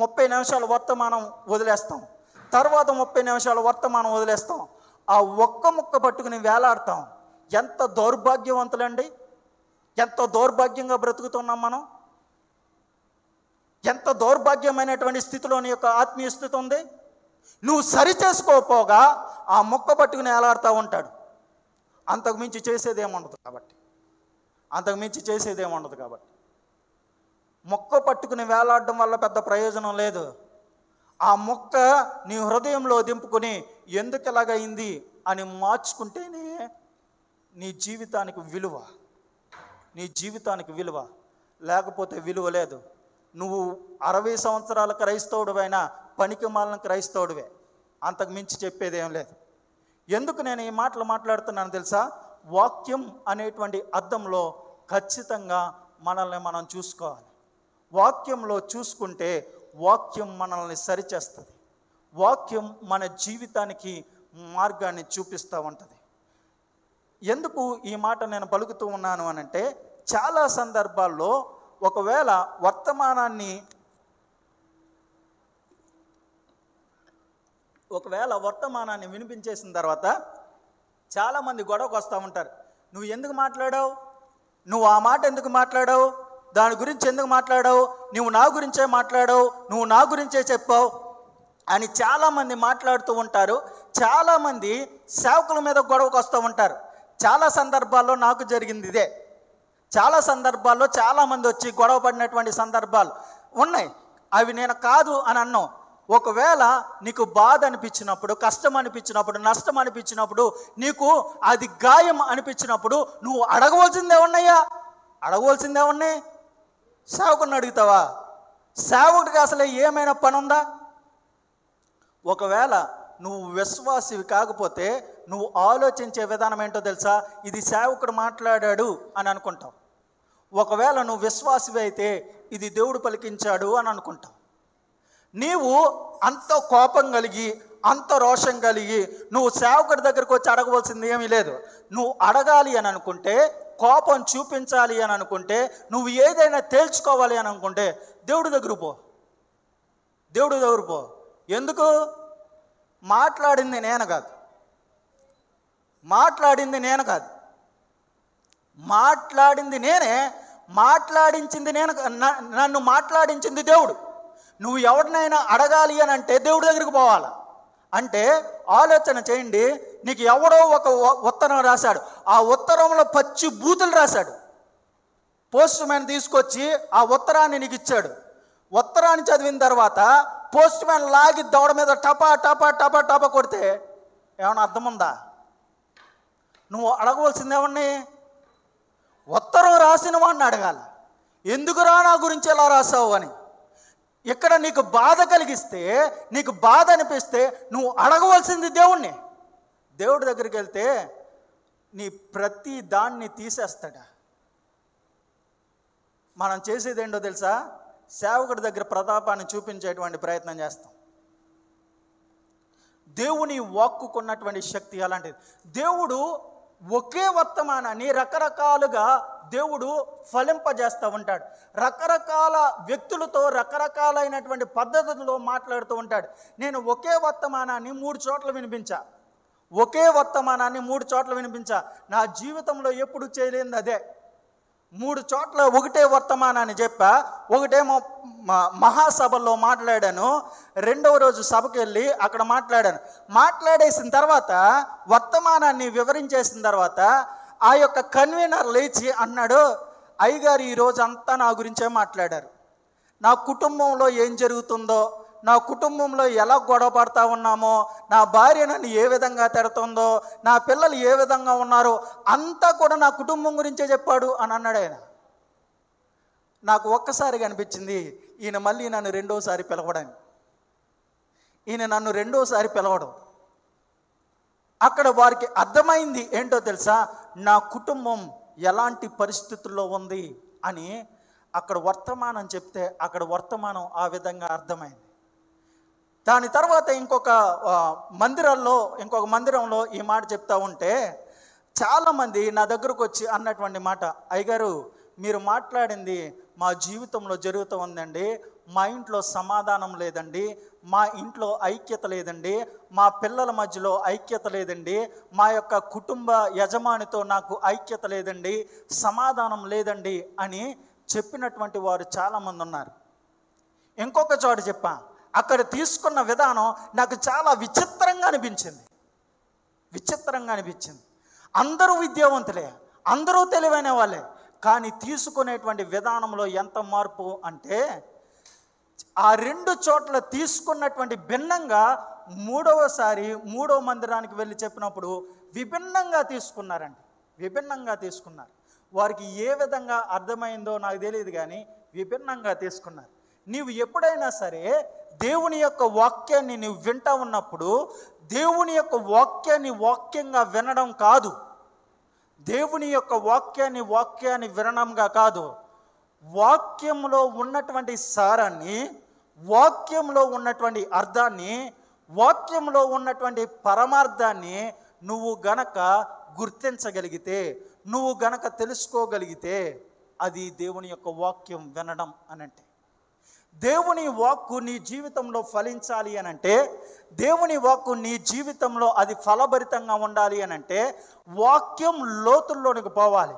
30 నిమిషాల వర్తమానం వదిలేస్తాం, తర్వాత 30 నిమిషాల వర్తమానం వదిలేస్తాం, ఆ ఒక్క ముక్క పట్టుకుని వేలాడతాం. ఎంత దౌర్భాగ్యవంతులండి, ఎంత దౌర్భాగ్యంగా బ్రతుకుతున్నాం మనం, ఎంత దౌర్భాగ్యమైనటువంటి స్థితిలో నీ యొక్క ఆత్మీయ స్థితి ఉంది. నువ్వు సరి చేసుకోపోగా ఆ మొక్క పట్టుకుని వేలాడుతూ ఉంటాడు. అంతకు మించి చేసేదేముండదు కాబట్టి, అంతకు మించి చేసేదేముండదు కాబట్టి మొక్క పట్టుకుని వేలాడడం వల్ల పెద్ద ప్రయోజనం లేదు. ఆ మొక్క నీ హృదయంలో దింపుకొని ఎందుకు ఎలాగైంది అని మార్చుకుంటేనే నీ జీవితానికి విలువ, నీ జీవితానికి విలువ. లేకపోతే విలువ లేదు. నువ్వు 60 సంవత్సరాల క్రైస్తవుడివైనా పనికి మాలిన క్రైస్తవుడివే, అంతకు మించి చెప్పేదేం లేదు. ఎందుకు నేను ఈ మాటలు మాట్లాడుతున్నాను తెలుసా? వాక్యం అనేటువంటి అర్థంలో ఖచ్చితంగా మనల్ని మనం చూసుకోవాలి. వాక్యంలో చూసుకుంటే వాక్యం మనల్ని సరిచేస్తుంది. వాక్యం మన జీవితానికి మార్గాన్ని చూపిస్తూ ఉంటుంది. ఎందుకు ఈ మాట నేను పలుకుతూ ఉన్నాను అనంటే, చాలా సందర్భాల్లో ఒకవేళ వర్తమానాన్ని వినిపించేసిన తర్వాత చాలామంది గొడవకు వస్తూ ఉంటారు. నువ్వు ఎందుకు మాట్లాడావు, నువ్వు ఆ మాట ఎందుకు మాట్లాడావు, దాని గురించి ఎందుకు మాట్లాడావు, నువ్వు నా గురించే మాట్లాడావు, నువ్వు నా గురించే చెప్పావు అని చాలామంది మాట్లాడుతూ ఉంటారు. చాలామంది సేవకుల మీద గొడవకు వస్తూ ఉంటారు. చాలా సందర్భాల్లో నాకు జరిగింది ఇదే. చాలా సందర్భాల్లో చాలామంది వచ్చి గొడవ పడినటువంటి సందర్భాలు ఉన్నాయి. అవి నేను కాదు అని అన్నాం. ఒకవేళ నీకు బాధ అనిపించినప్పుడు, కష్టం అనిపించినప్పుడు, నష్టం అనిపించినప్పుడు, నీకు అది గాయం అనిపించినప్పుడు నువ్వు అడగవలసిందే ఉన్నాయా? అడగవలసిందే ఉన్నాయి. సేవకుని అడుగుతావా? సేవకుడికి అసలు ఏమైనా పని ఉందా? ఒకవేళ నువ్వు విశ్వాసివి కాకపోతే నువ్వు ఆలోచించే విధానం ఏంటో తెలుసా? ఇది సేవకుడు మాట్లాడాడు అని అనుకుంటావు. ఒకవేళ నువ్వు విశ్వాసివి అయితే ఇది దేవుడు పలికించాడు అని అనుకుంటావు. నీవు అంత కోపం కలిగి, అంత రోషం కలిగి నువ్వు సేవకుడి దగ్గరకు వచ్చి అడగవలసింది ఏమీ లేదు. నువ్వు అడగాలి అని అనుకుంటే, కోపం చూపించాలి అని అనుకుంటే, నువ్వు ఏదైనా తేల్చుకోవాలి అని అనుకుంటే దేవుడి దగ్గరకు పో, దేవుడి దగ్గర పో. ఎందుకు? మాట్లాడింది నేను కాదు, మాట్లాడింది నేనే. మాట్లాడించింది నేను, నన్ను మాట్లాడించింది దేవుడు. నువ్వు ఎవరినైనా అడగాలి అని అంటే దేవుడి దగ్గరికి పోవాలి. అంటే ఆలోచన చేయండి, నీకు ఎవడో ఒక ఉత్తరం రాశాడు, ఆ ఉత్తరంలో పచ్చి బూతులు రాశాడు. పోస్ట్ మ్యాన్ తీసుకొచ్చి ఆ ఉత్తరాన్ని నీకు ఇచ్చాడు. ఉత్తరాన్ని చదివిన తర్వాత పోస్ట్ మ్యాన్ లాగి దవడ మీద టపా టపా టపా టపా కొడితే ఏమైనా అర్థం ఉందా? నువ్వు అడగవలసింది ఎవరిని? ఉత్తరం రాసిన వాడిని అడగాలి. ఎందుకురా నా గురించి ఎలా రాసావు అని. ఇక్కడ నీకు బాధ కలిగిస్తే, నీకు బాధ అనిపిస్తే నువ్వు అడగవలసింది దేవుణ్ణి. దేవుడి దగ్గరికి వెళ్తే నీ ప్రతి దాన్ని తీసేస్తాడా. మనం చేసేది ఏంటో తెలుసా? సేవకుడి దగ్గర ప్రతాపాన్ని చూపించేటువంటి ప్రయత్నం చేస్తాం. దేవుని వాక్కుకున్నటువంటి శక్తి అలాంటిది. దేవుడు ఒకే వర్తమానాన్ని రకరకాలుగా దేవుడు ఫలింపజేస్తూ ఉంటాడు. రకరకాల వ్యక్తులతో రకరకాలైనటువంటి పద్ధతుల్లో మాట్లాడుతూ ఉంటాడు. నేను ఒకే వర్తమానాన్ని 3 చోట్ల వినిపించా. ఒకే వర్తమానాన్ని 3 చోట్ల వినిపించా. నా జీవితంలో ఎప్పుడు చేయలేనిది అదే. 3 చోట్ల ఒకటే వర్తమానాన్ని చెప్పా. ఒకటేమో మహాసభల్లో మాట్లాడాను, రెండవ రోజు సభకి వెళ్ళి అక్కడ మాట్లాడేసిన తర్వాత వర్తమానాన్ని వివరించేసిన తర్వాత ఆ యొక్క కన్వీనర్ లేచి అన్నాడు, అయ్యగారు ఈరోజు అంతా నా గురించే మాట్లాడారు. నా కుటుంబంలో ఏం జరుగుతుందో, నా కుటుంబంలో ఎలా గొడవ పడతా ఉన్నామో, నా భార్య నన్ను ఏ విధంగా తిడుతుందో, నా పిల్లలు ఏ విధంగా ఉన్నారో అంతా కూడా నా కుటుంబం గురించే చెప్పాడు అని అన్నాడు ఆయన. నాకు ఒక్కసారిగా అనిపించింది, ఈయన మళ్ళీ నన్ను రెండోసారి పిలవడం. అక్కడ వారికి అర్థమైంది ఏంటో తెలుసా? నా కుటుంబం ఎలాంటి పరిస్థితుల్లో ఉంది అని అక్కడ వర్తమానం చెప్తే అక్కడ వర్తమానం ఆ విధంగా అర్థమైంది. దాని తర్వాత ఇంకొక మందిరంలో ఈ మాట చెప్తా ఉంటే చాలామంది నా దగ్గరకు వచ్చి అన్నటువంటి మాట, అయ్యగారు మీరు మాట్లాడింది మా జీవితంలో జరుగుతూ ఉందండి. మా ఇంట్లో సమాధానం లేదండి, మా ఇంట్లో ఐక్యత లేదండి, మా పిల్లల మధ్యలో ఐక్యత లేదండి, మా యొక్క కుటుంబ యజమానితో నాకు ఐక్యత లేదండి, సమాధానం లేదండి అని చెప్పినటువంటి వారు చాలామంది ఉన్నారు. ఇంకొక చోట చెప్పా, అక్కడ తీసుకున్న విధానం నాకు చాలా విచిత్రంగా అనిపించింది. అందరూ విద్యావంతులే, అందరూ తెలివైన వాళ్ళే, కానీ తీసుకునేటువంటి విధానంలో ఎంత మార్పు అంటే ఆ 2 చోట్ల తీసుకున్నటువంటి భిన్నంగా మూడో మందిరానికి వెళ్ళి చెప్పినప్పుడు విభిన్నంగా తీసుకున్నారు. వారికి ఏ విధంగా అర్థమైందో నాకు తెలియదు, కానీ విభిన్నంగా తీసుకున్నారు. నీవు ఎప్పుడైనా సరే దేవుని యొక్క వాక్యాన్ని నువ్వు వింటా ఉన్నప్పుడు దేవుని యొక్క వాక్యాన్ని వాక్యంగా వినడం కాదు, దేవుని యొక్క వాక్యాన్ని వినడంగా కాదు, వాక్యంలో ఉన్నటువంటి సారాన్ని, వాక్యంలో ఉన్నటువంటి అర్థాన్ని, వాక్యంలో ఉన్నటువంటి పరమార్థాన్ని నువ్వు గనక గుర్తించగలిగితే, నువ్వు గనక తెలుసుకోగలిగితే అది దేవుని యొక్క వాక్యం వినడం అనంటే. దేవుని వాక్కు నీ జీవితంలో ఫలించాలి అనంటే, దేవుని వాక్కు నీ జీవితంలో అది ఫలభరితంగా ఉండాలి అనంటే వాక్యం లోతుల్లోనికి పోవాలి.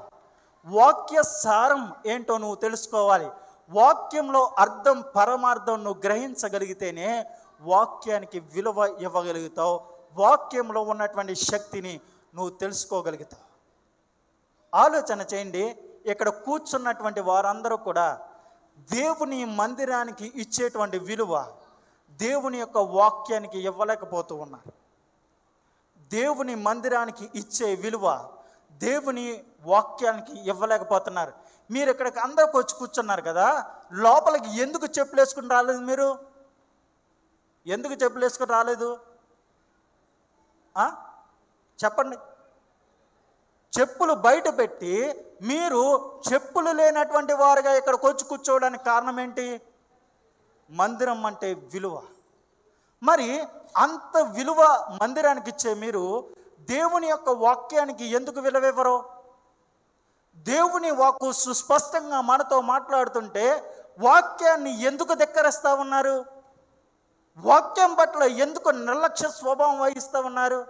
వాక్య సారం ఏంటో నువ్వు తెలుసుకోవాలి. వాక్యంలో అర్థం పరమార్థం నువ్వు గ్రహించగలిగితేనే వాక్యానికి విలువ ఇవ్వగలుగుతావు, వాక్యంలో ఉన్నటువంటి శక్తిని నువ్వు తెలుసుకోగలుగుతావు. ఆలోచన చేయండి, ఇక్కడ కూర్చున్నటువంటి వారందరూ కూడా దేవుని మందిరానికి ఇచ్చేటువంటి విలువ దేవుని యొక్క వాక్యానికి ఇవ్వలేకపోతూ ఉన్నారు. దేవుని మందిరానికి ఇచ్చే విలువ దేవుని వాక్యానికి ఇవ్వలేకపోతున్నారు. మీరు ఇక్కడికి అందరికి వచ్చి కూర్చున్నారు కదా, లోపలికి ఎందుకు చెప్పులు వేసుకుని రాలేదు? మీరు ఎందుకు చెప్పులు వేసుకుని రాలేదు చెప్పండి. చెప్పులు బయట పెట్టి మీరు చెప్పులు లేనటువంటి వారుగా ఇక్కడికి వచ్చి కూర్చోవడానికి కారణం ఏంటి? మందిరం అంటే విలువ. మరి అంత విలువ మందిరానికి ఇచ్చే మీరు దేవుని యొక్క వాక్యానికి ఎందుకు విలువ ఇవ్వరు? దేవుని వాక్కు సుస్పష్టంగా మనతో మాట్లాడుతుంటే వాక్యాన్ని ఎందుకు ధిక్కరిస్తూ ఉన్నారు? వాక్యం పట్ల ఎందుకు నిర్లక్ష్య స్వభావం వహిస్తూ ఉన్నారు?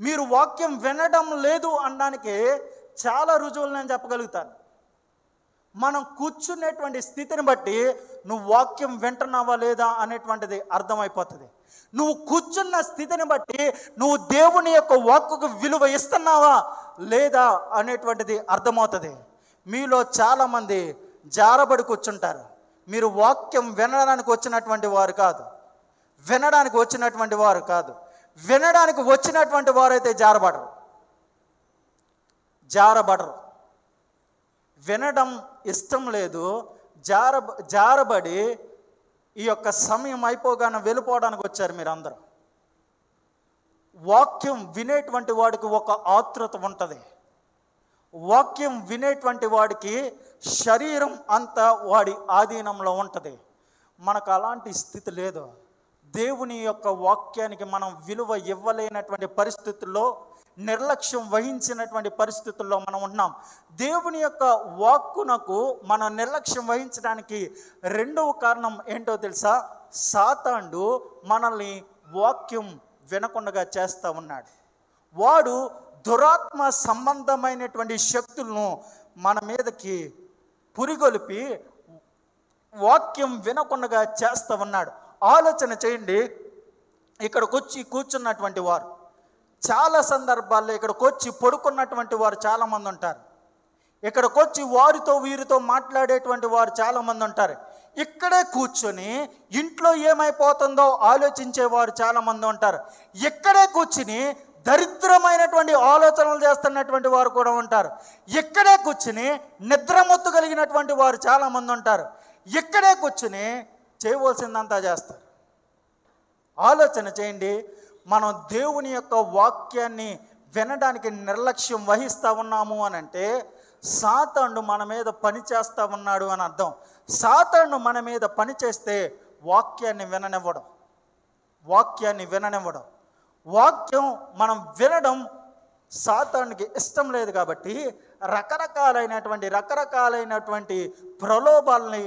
మీరు వాక్యం వినడం లేదు అనడానికి చాలా రుజువులు నేను చెప్పగలుగుతాను. మనం కూర్చునేటువంటి స్థితిని బట్టి నువ్వు వాక్యం వింటున్నావా లేదా అనేటువంటిది అర్థమైపోతుంది. నువ్వు కూర్చున్న స్థితిని బట్టి నువ్వు దేవుని యొక్క వాక్కుకు విలువ ఇస్తున్నావా లేదా అనేటువంటిది అర్థమవుతుంది. మీలో చాలామంది జారబడి కూర్చుంటారు. మీరు వాక్యం వినడానికి వచ్చినటువంటి వారు కాదు, వినడానికి వచ్చినటువంటి వారు కాదు. వినడానికి వచ్చినటువంటి వారైతే జారబడరు. వినడం ఇష్టం లేదు, జారబడి ఈ యొక్క సమయం అయిపోగానే వెళ్ళిపోవడానికి వచ్చారు మీరందరూ. వాక్యం వినేటువంటి వాడికి ఒక ఆతృత ఉంటుంది. వాక్యం వినేటువంటి వాడికి శరీరం అంతా వాడి ఆధీనంలో ఉంటుంది. మనకు అలాంటి స్థితి లేదు. దేవుని యొక్క వాక్యానికి మనం విలువ ఇవ్వలేనటువంటి పరిస్థితుల్లో, నిర్లక్ష్యం వహించినటువంటి పరిస్థితుల్లో మనం ఉన్నాం. దేవుని యొక్క వాక్కునకు మనం నిర్లక్ష్యం వహించడానికి రెండవ కారణం ఏంటో తెలుసా? సాతానుడు మనల్ని వాక్యం వినకుండా చేస్తూ ఉన్నాడు. వాడు దురాత్మ సంబంధమైనటువంటి శక్తులను మన మీదకి పురిగొలిపి వాక్యం వినకుండా చేస్తూ ఉన్నాడు. ఆలోచన చేయండి. ఇక్కడికి వచ్చి కూర్చున్నటువంటి వారు చాలా సందర్భాల్లో, ఇక్కడికి వచ్చి పడుకున్నటువంటి వారు చాలామంది ఉంటారు. ఇక్కడికి వచ్చి వారితో వీరితో మాట్లాడేటువంటి వారు చాలామంది ఉంటారు. ఇక్కడే కూర్చొని ఇంట్లో ఏమైపోతుందో ఆలోచించేవారు చాలామంది ఉంటారు. ఇక్కడే కూర్చుని దరిద్రమైనటువంటి ఆలోచనలు చేస్తున్నటువంటి వారు కూడా ఉంటారు. ఇక్కడే కూర్చుని నిద్రమొత్తు కలిగినటువంటి వారు చాలామంది ఉంటారు. ఇక్కడే కూర్చుని చేయవలసిందంతా చేస్తారు. ఆలోచన చేయండి. మనం దేవుని యొక్క వాక్యాన్ని వినడానికి నిర్లక్ష్యం వహిస్తూ ఉన్నాము అని అంటే సాతానుడు మన మీద పని చేస్తూ ఉన్నాడు అని అర్థం. సాతానుడు మన మీద పని చేస్తే వాక్యాన్ని విననివ్వడం. వాక్యం మనం వినడం సాతానుడికి ఇష్టం లేదు. కాబట్టి రకరకాలైనటువంటి ప్రలోభాలని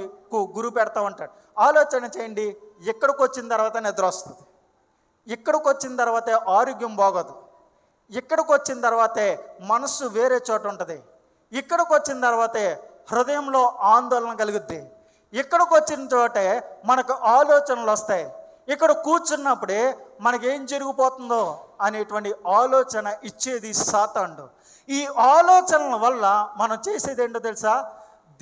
గురి పెడతా ఉంటాడు. ఆలోచన చేయండి. ఇక్కడికి వచ్చిన తర్వాత నిద్ర వస్తుంది, ఇక్కడికి వచ్చిన తర్వాతే ఆరోగ్యం బాగోదు, ఇక్కడికి వచ్చిన తర్వాతే మనస్సు వేరే చోట ఉంటుంది, ఇక్కడికి వచ్చిన తర్వాతే హృదయంలో ఆందోళన కలుగుద్ది, ఇక్కడికి వచ్చిన చోటే మనకు ఆలోచనలు వస్తాయి, ఇక్కడ కూర్చున్నప్పుడే మనకేం జరిగిపోతుందో అనేటువంటి ఆలోచన ఇచ్చేది సాతానుడు. ఈ ఆలోచనల వల్ల మనం చేసేది ఏంటో తెలుసా?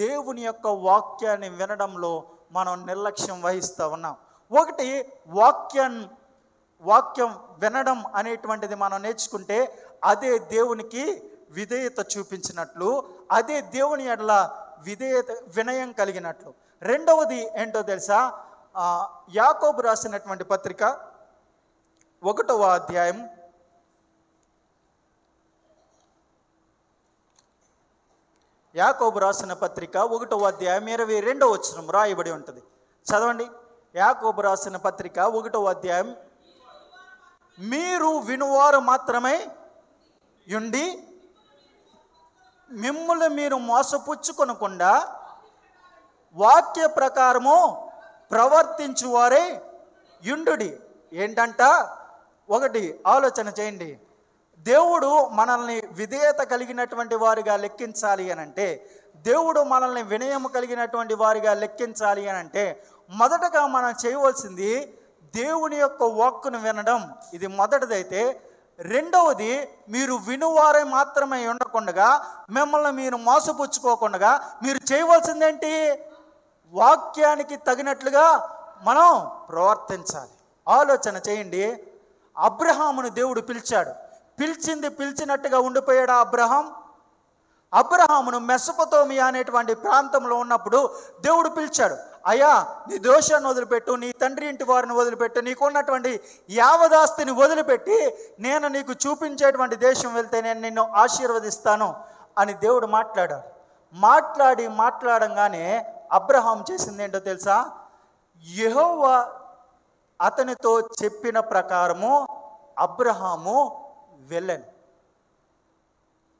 దేవుని యొక్క వాక్యాన్ని వినడంలో మనం నిర్లక్ష్యం వహిస్తూ ఉన్నాం. ఒకటి, వాక్యం వినడం అనేటువంటిది మనం నేర్చుకుంటే అదే దేవునికి విధేయత చూపించినట్లు, అదే దేవుని ఎడల వినయం కలిగినట్లు. రెండవది ఏంటో తెలుసా? యాకోబు రాసినటువంటి పత్రిక 1వ అధ్యాయం 22వ వచనం రాయబడి ఉంటుంది. చదవండి. యాకోబు రాసిన పత్రిక 1వ అధ్యాయం, మీరు వినువారు మాత్రమే యుండి మిమ్ములు మీరు మోసపుచ్చుకొనకుండా వాక్య ప్రకారము ప్రవర్తించువారే యుండుడి. ఏంటంట? ఒకటి, ఆలోచన చేయండి. దేవుడు మనల్ని విధేయత కలిగినటువంటి వారిగా లెక్కించాలి అని అంటే, దేవుడు మనల్ని వినయము కలిగినటువంటి వారిగా లెక్కించాలి అని అంటే, మొదటగా మనం చేయవలసింది దేవుని యొక్క వాక్కును వినడం. ఇది మొదటిదైతే, రెండవది మీరు వినువారే మాత్రమే ఉండకుండా మిమ్మల్ని మీరు మోసపుచ్చుకోకుండా మీరు చేయవలసిందేంటి? వాక్యానికి తగినట్లుగా మనం ప్రవర్తించాలి. ఆలోచన చేయండి. అబ్రహామును దేవుడు పిలిచాడు. పిలిచినట్టుగా ఉండిపోయాడు అబ్రహామును మెసొపొతేమియా అనేటువంటి ప్రాంతంలో ఉన్నప్పుడు దేవుడు పిలిచాడు. అయ్యా, నీ దోషాన్ని వదిలిపెట్టు, నీ తండ్రి ఇంటి వారిని వదిలిపెట్టు, నీకున్నటువంటి యావదాస్తిని వదిలిపెట్టి నేను నీకు చూపించేటువంటి దేశం వెళ్తే నేను నిన్ను ఆశీర్వదిస్తాను అని దేవుడు మాట్లాడంగానే అబ్రహాం చేసింది ఏంటో తెలుసా? యెహోవా అతనితో చెప్పిన ప్రకారము అబ్రహాము వెళ్ళాను.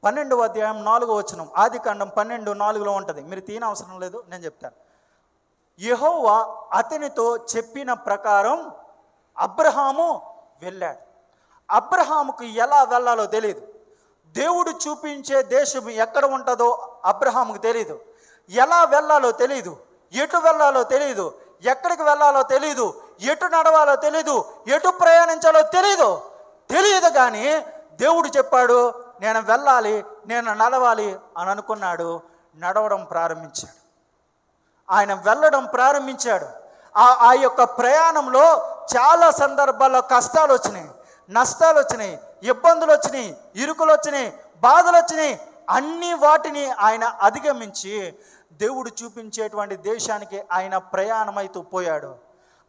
12వ అధ్యాయం 4వ వచనం, ఆదికాండం 12:4లో ఉంటుంది. మీరు తీయనవసరం లేదు, నేను చెప్తాను. యెహోవా అతనితో చెప్పిన ప్రకారం అబ్రహాము వెళ్ళాడు. అబ్రహాముకు ఎలా వెళ్ళాలో తెలియదు. దేవుడు చూపించే దేశం ఎక్కడ ఉంటుందో అబ్రహాముకు తెలియదు. ఎలా వెళ్ళాలో తెలియదు, ఎటు వెళ్ళాలో తెలియదు, ఎక్కడికి వెళ్ళాలో తెలియదు, ఎటు నడవాలో తెలియదు, ఎటు ప్రయాణించాలో తెలియదు కానీ దేవుడు చెప్పాడు నేను వెళ్ళాలి, నేను నడవాలి అని అనుకున్నాడు. నడవడం ప్రారంభించాడు. ఆయన వెళ్ళడం ప్రారంభించాడు. ఆ యొక్క ప్రయాణంలో చాలా సందర్భాల్లో కష్టాలు వచ్చినాయి, నష్టాలు వచ్చినాయి, ఇబ్బందులు వచ్చినాయి, ఇరుకులు వచ్చినాయి, బాధలు వచ్చినాయి. అన్ని వాటిని ఆయన అధిగమించి దేవుడు చూపించేటువంటి దేశానికి ఆయన ప్రయాణమైతూ పోయాడు.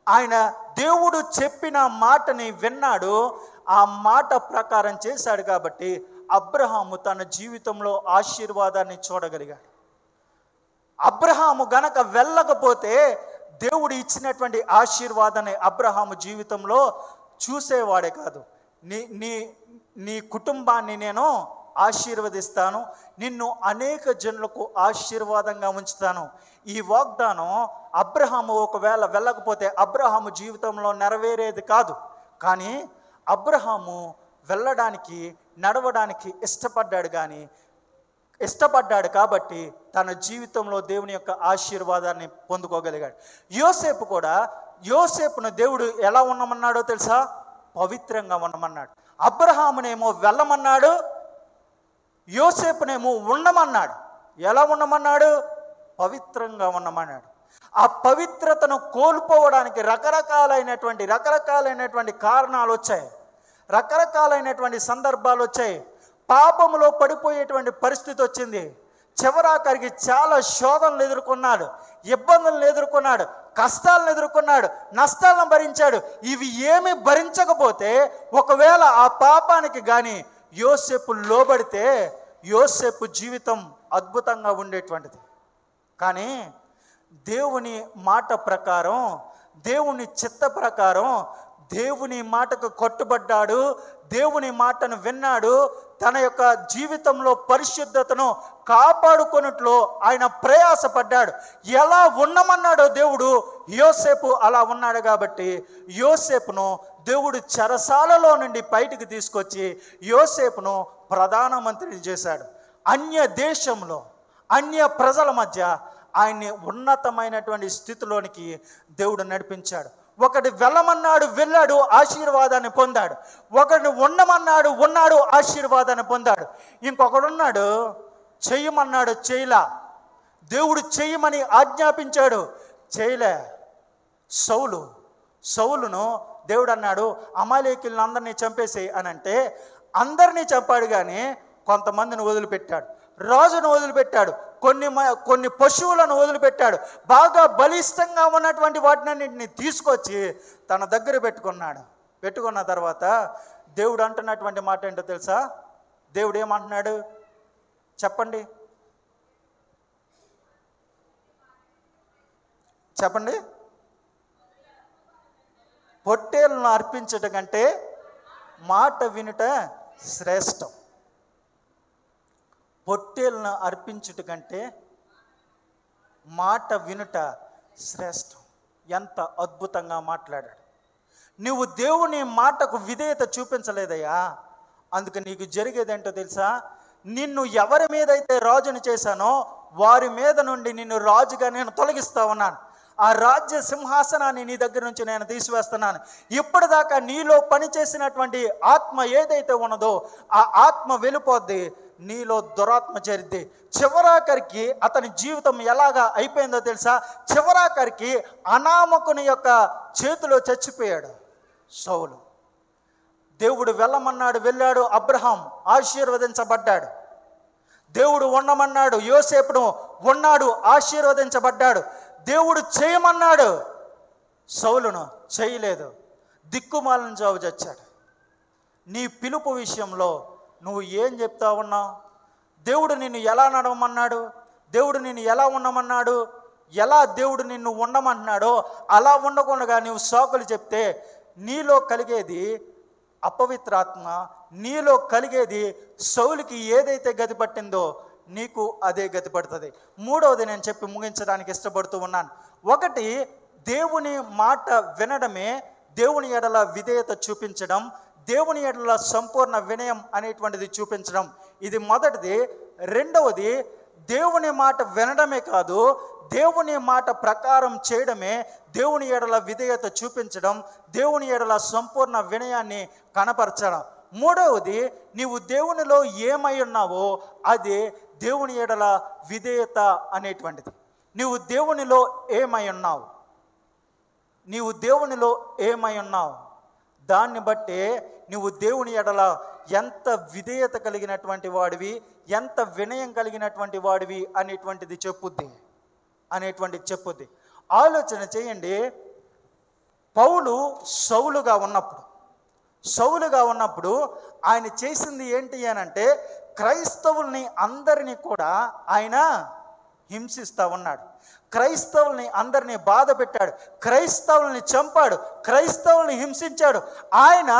ఆయన దేవుడు చెప్పిన మాటని విన్నాడు, ఆ మాట ప్రకారం చేశాడు. కాబట్టి అబ్రహాము తన జీవితంలో ఆశీర్వాదాన్ని చూడగలిగాడు. అబ్రహాము గనక వెళ్ళకపోతే దేవుడు ఇచ్చినటువంటి ఆశీర్వాదాన్ని అబ్రహాము జీవితంలో చూసేవాడే కాదు. నీ కుటుంబాన్ని నేను ఆశీర్వదిస్తాను, నిన్ను అనేక జనులకు ఆశీర్వాదంగా ఉంచుతాను. ఈ వాగ్దానం అబ్రహాము ఒకవేళ వెళ్ళకపోతే అబ్రహాము జీవితంలో నెరవేరేది కాదు. కానీ అబ్రహాము వెళ్ళడానికి, నడవడానికి ఇష్టపడ్డాడు కాబట్టి తన జీవితంలో దేవుని యొక్క ఆశీర్వాదాన్ని పొందుకోగలిగాడు. యోసేపును దేవుడు ఎలా ఉండమన్నాడో తెలుసా? పవిత్రంగా ఉండమన్నాడు. అబ్రహామునేమో వెళ్ళమన్నాడు, యోసేపునేమో ఉండమన్నాడు. ఎలా ఉండమన్నాడు? పవిత్రంగా ఉండమన్నాడు. ఆ పవిత్రతను కోల్పోవడానికి రకరకాలైనటువంటి కారణాలు వచ్చాయి, రకరకాలైనటువంటి సందర్భాలు వచ్చాయి. పాపములో పడిపోయేటువంటి పరిస్థితి వచ్చింది. చివరాఖరికి చాలా శోధనలు ఎదుర్కొన్నాడు, ఇబ్బందులను ఎదుర్కొన్నాడు, కష్టాలను ఎదుర్కొన్నాడు, నష్టాలను భరించాడు. ఇవి ఏమి భరించకపోతే ఒకవేళ ఆ పాపానికి కానీ యోసేపు లోబడితే యోసేపు జీవితం అద్భుతంగా ఉండేటువంటిది. కానీ దేవుని మాట ప్రకారం, దేవుని చిత్త ప్రకారం దేవుని మాటకు కట్టుబడ్డాడు, దేవుని మాటను విన్నాడు. తన యొక్క జీవితంలో పరిశుద్ధతను కాపాడుకొనుట్లో ఆయన ప్రయాసపడ్డాడు. ఎలా ఉండమన్నాడో దేవుడు, యోసేపు అలా ఉన్నాడు. కాబట్టి యోసేపును దేవుడు చెరసాలలో నుండి బయటికి తీసుకొచ్చి యోసేపును ప్రధానమంత్రిని చేశాడు. అన్య దేశంలో, అన్య ప్రజల మధ్య ఆయన్ని ఉన్నతమైనటువంటి స్థితిలోనికి దేవుడు నడిపించాడు. ఒకటి వెళ్ళమన్నాడు, వెళ్ళాడు, ఆశీర్వాదాన్ని పొందాడు. ఒకడిని ఉండమన్నాడు, ఉన్నాడు, ఆశీర్వాదాన్ని పొందాడు. ఇంకొకడున్నాడు, చెయ్యమన్నాడు, చేయలా. దేవుడు చెయ్యమని ఆజ్ఞాపించాడు, చేయలే. సౌలును దేవుడు అన్నాడు అమాలేకీయులను అందరినీ చంపేసేయి అని అంటే అందరినీ చంపాడు. కానీ కొంతమందిని వదిలిపెట్టాడు. రాజును వదిలిపెట్టాడు, కొన్ని పశువులను వదిలిపెట్టాడు. బాగా బలిష్టంగా ఉన్నటువంటి వాటినన్నింటినీ తీసుకొచ్చి తన దగ్గర పెట్టుకున్న తర్వాత దేవుడు అంటున్నటువంటి మాట ఏంటో తెలుసా? దేవుడు ఏమంటున్నాడు చెప్పండి? పొట్టేలను అర్పించట కంటే మాట వినుట శ్రేష్టం. పొట్టేలను అర్పించుట కంటే మాట వినుట శ్రేష్టం. ఎంత అద్భుతంగా మాట్లాడాడు. నువ్వు దేవుని మాటకు విధేయత చూపించలేదయ్యా, అందుకు నీకు జరిగేదేంటో తెలుసా? నిన్ను ఎవరి మీద అయితే రాజుని చేశానో వారి మీద నుండి నిన్ను రాజుగా నేను తొలగిస్తా ఉన్నాను. ఆ రాజ్య సింహాసనాన్ని నీ దగ్గర నుంచి నేను తీసివేస్తున్నాను. ఇప్పటిదాకా నీలో పనిచేసినటువంటి ఆత్మ ఏదైతే ఉన్నదో ఆ ఆత్మ వెళ్ళిపోద్ది, నీలో దురాత్మ చేరిద్ది. చివరాఖరికి అతని జీవితం ఎలాగా అయిపోయిందో తెలుసా? చివరాఖరికి అనామకుని యొక్క చేతిలో చచ్చిపోయాడు సౌలు. దేవుడు వెళ్ళమన్నాడు, వెళ్ళాడు. అబ్రహాం ఆశీర్వదించబడ్డాడు. దేవుడు ఉండమన్నాడు, యోసేపును ఉన్నాడు, ఆశీర్వదించబడ్డాడు. దేవుడు చేయమన్నాడు, సౌలును చేయలేదు. దిక్కుమాలను చావు చచ్చాడు. నీ పిలుపు విషయంలో నువ్వు ఏం చెప్తా ఉన్నావు? దేవుడు నిన్ను ఎలా నడవమన్నాడు, దేవుడు నిన్ను ఎలా ఉండమన్నాడు, ఎలా దేవుడు నిన్ను ఉండమంటున్నాడో అలా ఉండకుండా నువ్వు సాకులు చెప్తే నీలో కలిగేది అపవిత్రాత్మ, నీలో కలిగేది సౌలుకి ఏదైతే గతి పట్టిందో నీకు అదే గతి పడుతుంది. మూడవది నేను చెప్పి ముగించడానికి ఇష్టపడుతూ ఉన్నాను. ఒకటి, దేవుని మాట వినడమే దేవుని ఎడల విధేయత చూపించడం, దేవుని ఎడల సంపూర్ణ వినయం అనేటువంటిది చూపించడం. ఇది మొదటిది. రెండవది, దేవుని మాట వినడమే కాదు, దేవుని మాట ప్రకారం చేయడమే దేవుని ఎడల విధేయత చూపించడం, దేవుని ఎడల సంపూర్ణ వినయాన్ని కనపరచడం. మూడవది, నీవు దేవునిలో ఏమై ఉన్నావో అదే దేవుని ఎడల విధేయత అనేటువంటిది. నీవు దేవునిలో ఏమై ఉన్నావు, నీవు దేవునిలో ఏమై ఉన్నావు, దాన్ని బట్టే నువ్వు దేవుని ఎడల ఎంత విధేయత కలిగినటువంటి వాడివి, ఎంత వినయం కలిగినటువంటి వాడివి అనేటువంటిది చెప్పుద్ది. ఆలోచన చేయండి. పౌలు సౌలుగా ఉన్నప్పుడు ఆయన చేసింది ఏంటి అనంటే, క్రైస్తవుల్ని అందరినీ కూడా ఆయన హింసిస్తూ ఉన్నాడు. క్రైస్తవుల్ని అందరినీ బాధ పెట్టాడు, క్రైస్తవుల్ని చంపాడు, క్రైస్తవుల్ని హింసించాడు. ఆయన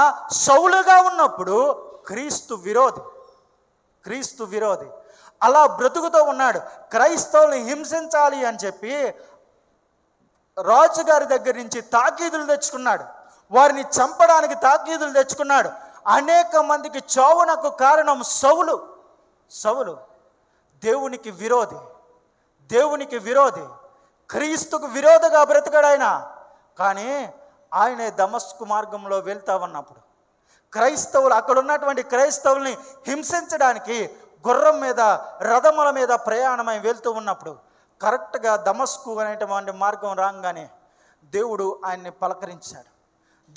సౌలుగా ఉన్నప్పుడు క్రీస్తు విరోధి అలా బ్రతుకుతూ ఉన్నాడు. క్రైస్తవుల్ని హింసించాలి అని చెప్పి రాజుగారి దగ్గర నుంచి తాకీదులు తెచ్చుకున్నాడు, వారిని చంపడానికి తాకీదులు తెచ్చుకున్నాడు. అనేక మందికి చావునకు కారణం సౌలు. దేవునికి విరోధి, క్రీస్తుకు విరోధగా బ్రతికాడు ఆయన. కానీ ఆయనే దమస్కు మార్గంలో వెళ్తా ఉన్నప్పుడు క్రైస్తవులు, అక్కడ ఉన్నటువంటి క్రైస్తవుల్ని హింసించడానికి గుర్రం మీద, రథముల మీద ప్రయాణమై వెళ్తూ ఉన్నప్పుడు కరెక్ట్గా దమస్కు అనేటువంటి మార్గం రాగానే దేవుడు ఆయన్ని పలకరించాడు.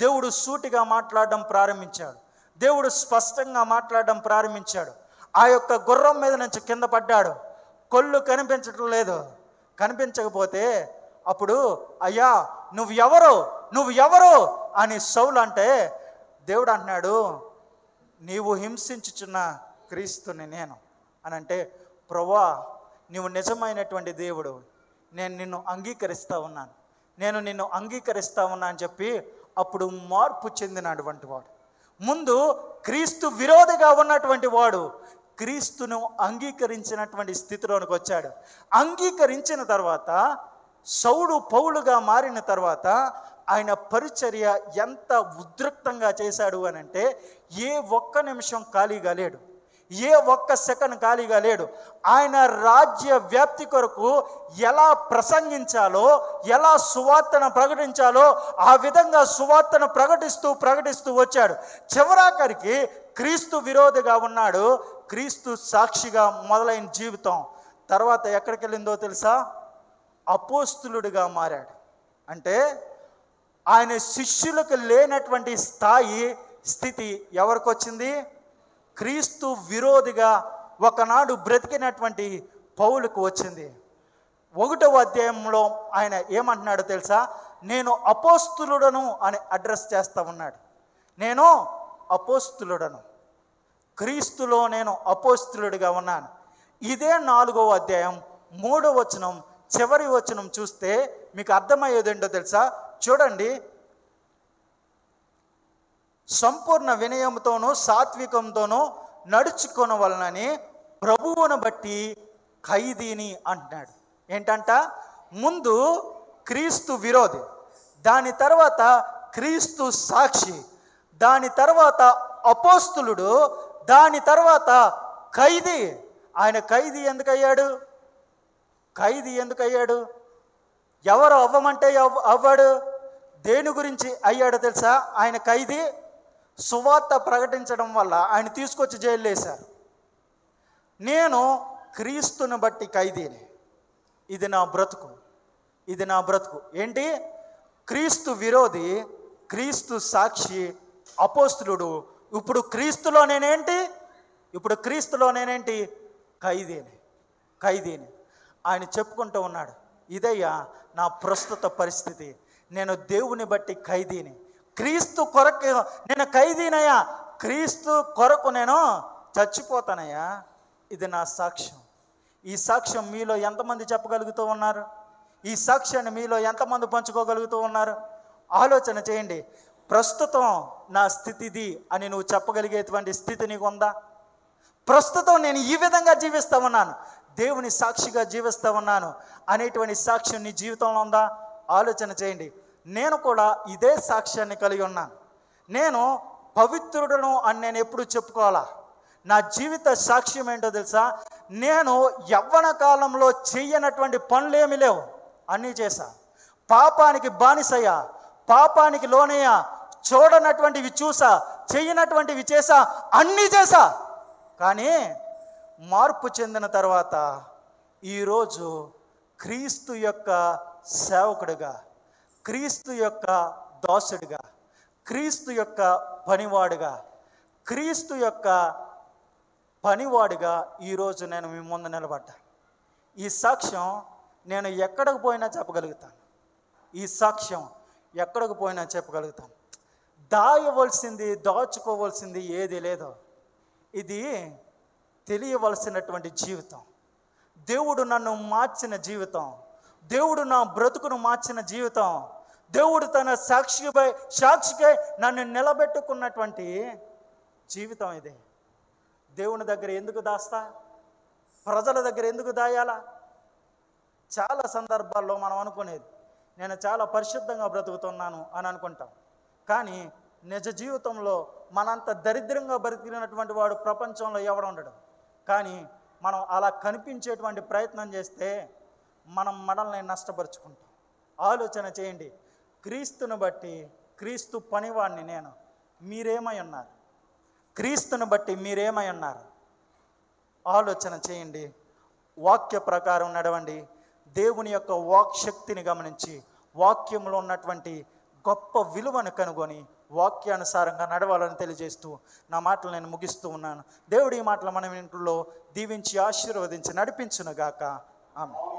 దేవుడు సూటిగా మాట్లాడడం ప్రారంభించాడు. దేవుడు స్పష్టంగా మాట్లాడడం ప్రారంభించాడు. ఆ యొక్క గుర్రం మీద నుంచి కింద పడ్డాడు. కొళ్ళు కనిపించటం లేదు. కనిపించకపోతే అప్పుడు, అయ్యా నువ్వు ఎవరు అని సౌలు అంటే, దేవుడు అంటున్నాడు, నీవు హింసించుచున్న క్రీస్తుని నేను అని అంటే, ప్రభువా నీవు నిజమైనటువంటి దేవుడు, నేను నిన్ను అంగీకరిస్తా ఉన్నాను అని చెప్పి అప్పుడు మార్పు చెందినటువంటి వాడు. ముందు క్రీస్తు విరోధిగా ఉన్నటువంటి వాడు క్రీస్తును అంగీకరించినటువంటి స్థితిలోనికి వచ్చాడు. అంగీకరించిన తర్వాత సౌలు పౌలుగా మారిన తర్వాత ఆయన పరిచర్య ఎంత ఉద్రిక్తంగా చేశాడు అని అంటే, ఏ ఒక్క నిమిషం ఖాళీగా లేడు, ఏ ఒక్క సెకండ్ ఖాళీగా లేడు. ఆయన రాజ్య వ్యాప్తి కొరకు ఎలా ప్రసంగించాలో, ఎలా సువార్తను ప్రకటించాలో ఆ విధంగా సువార్తను ప్రకటిస్తూ వచ్చాడు. చివరాఖరికి క్రీస్తు విరోధిగా ఉన్నాడు, క్రీస్తు సాక్షిగా మొదలైన జీవితం తర్వాత ఎక్కడికి వెళ్ళిందో తెలుసా? అపోస్తులుడిగా మారాడు. అంటే ఆయన శిష్యులకు లేనటువంటి స్థితి ఎవరికి వచ్చింది? క్రీస్తు విరోధిగా ఒకనాడు బ్రతికినటువంటి పౌలుకు వచ్చింది. 1వ అధ్యాయంలో ఆయన ఏమంటున్నాడో తెలుసా? నేను అపోస్తులుడను అని అడ్రస్ చేస్తూ ఉన్నాడు. నేను అపోస్తులుడను, క్రీస్తులో నేను అపోస్తులుడిగా ఉన్నాను. ఇదే 4వ అధ్యాయం 3వ వచనం చివరి వచనం చూస్తే మీకు అర్థమయ్యేదేంటో తెలుసా? చూడండి, సంపూర్ణ వినయంతోనూ సాత్వికంతోనూ నడుచుకొనవలనని ప్రభువును బట్టి ఖైదీని అంటున్నాడు. ఏంటంట? ముందు క్రీస్తు విరోధి, దాని తర్వాత క్రీస్తు సాక్షి, దాని తర్వాత అపోస్తులుడు, దాని తర్వాత ఖైదీ. ఆయన ఖైదీ ఎందుకు అయ్యాడు? ఎవరు అవ్వమంటే అవ్వాడు? దేని గురించి అయ్యాడో తెలుసా? ఆయన ఖైదీ సువార్త ప్రకటించడం వల్ల ఆయన తీసుకొచ్చి జైలు వేశారు. నేను క్రీస్తుని బట్టి ఖైదీని. ఇది నా బ్రతుకు. ఏంటి? క్రీస్తు విరోధి, క్రీస్తు సాక్షి, అపోస్తులుడు. ఇప్పుడు క్రీస్తులో నేనేంటి? ఖైదీని. ఆయన చెప్పుకుంటూ ఉన్నాడు, ఇదయ్యా నా ప్రస్తుత పరిస్థితి, నేను దేవుని బట్టి ఖైదీని, క్రీస్తు కొరకు నేను ఖైదీనయ్యా, క్రీస్తు కొరకు నేను చచ్చిపోతానయ్యా. ఇది నా సాక్ష్యం. ఈ సాక్ష్యం మీలో ఎంతమంది చెప్పగలుగుతూ ఉన్నారు? ఈ సాక్ష్యాన్ని మీలో ఎంతమంది పంచుకోగలుగుతూ ఉన్నారు? ఆలోచన చేయండి. ప్రస్తుతం నా స్థితి ఇది అని నువ్వు చెప్పగలిగేటువంటి స్థితి నీకు ఉందా? ప్రస్తుతం నేను ఈ విధంగా జీవిస్తూ ఉన్నాను, దేవుని సాక్షిగా జీవిస్తూ ఉన్నాను అనేటువంటి సాక్ష్యం నీ జీవితంలో ఉందా? ఆలోచన చేయండి. నేను కూడా ఇదే సాక్ష్యాన్ని కలిగి ఉన్నాను. నేను పవిత్రుడను అని నేను ఎప్పుడు చెప్పుకోవాలా? నా జీవిత సాక్ష్యం ఏంటో తెలుసా? నేను యవ్వన కాలంలో చెయ్యనటువంటి పనులేమి లేవు, అన్నీ చేశా. పాపానికి బానిసయ్యా, పాపానికి లోనయ్యా, చూడనటువంటివి చూసా, చెయ్యనటువంటివి చేసా, అన్నీ చేశా. కానీ మార్పు చెందిన తర్వాత ఈరోజు క్రీస్తు యొక్క సేవకుడిగా, క్రీస్తు యొక్క దాసుడిగా, క్రీస్తు యొక్క పనివాడుగా, క్రీస్తు యొక్క పనివాడిగా ఈరోజు నేను మీ ముందు నిలబడ్డా. ఈ సాక్ష్యం నేను ఎక్కడికి పోయినా చెప్పగలుగుతాను. ఈ సాక్ష్యం ఎక్కడికి పోయినా చెప్పగలుగుతాను. దాయవలసింది, దాచుకోవలసింది ఏది లేదో. ఇది తెలియవలసినటువంటి జీవితం. దేవుడు నన్ను మార్చిన జీవితం, దేవుడు నా బ్రతుకును మార్చిన జీవితం, దేవుడు తన సాక్షికై నన్ను నిలబెట్టుకున్నటువంటి జీవితం ఇదే. దేవుని దగ్గర ఎందుకు దాస్తా? ప్రజల దగ్గర ఎందుకు దాయాలా? చాలా సందర్భాల్లో మనం అనుకునేది, నేను చాలా పరిశుద్ధంగా బ్రతుకుతున్నాను అని అనుకుంటాం. కానీ నిజ జీవితంలో మనంత దరిద్రంగా బ్రతికినటువంటి వాడు ప్రపంచంలో ఎవడు ఉండడు. కానీ మనం అలా కనిపించేటువంటి ప్రయత్నం చేస్తే మనం మనల్ని నష్టపరుచుకుంటాం. ఆలోచన చేయండి. క్రీస్తుని బట్టి, క్రీస్తు పనివాడిని నేను, మీరేమై ఉన్నారు? క్రీస్తుని బట్టి మీరేమై ఉన్నారు? ఆలోచన చేయండి. వాక్య ప్రకారం నడవండి. దేవుని యొక్క వాక్శక్తిని గమనించి, వాక్యంలో ఉన్నటువంటి గొప్ప విలువను కనుగొని వాక్యానుసారంగా నడవాలని తెలియజేస్తూ నా మాటలు నేను ముగిస్తూ ఉన్నాను. దేవుడి ఈ మాటలు మన ఇంట్లో దీవించి ఆశీర్వదించి నడిపించునుగాక. ఆమేన్.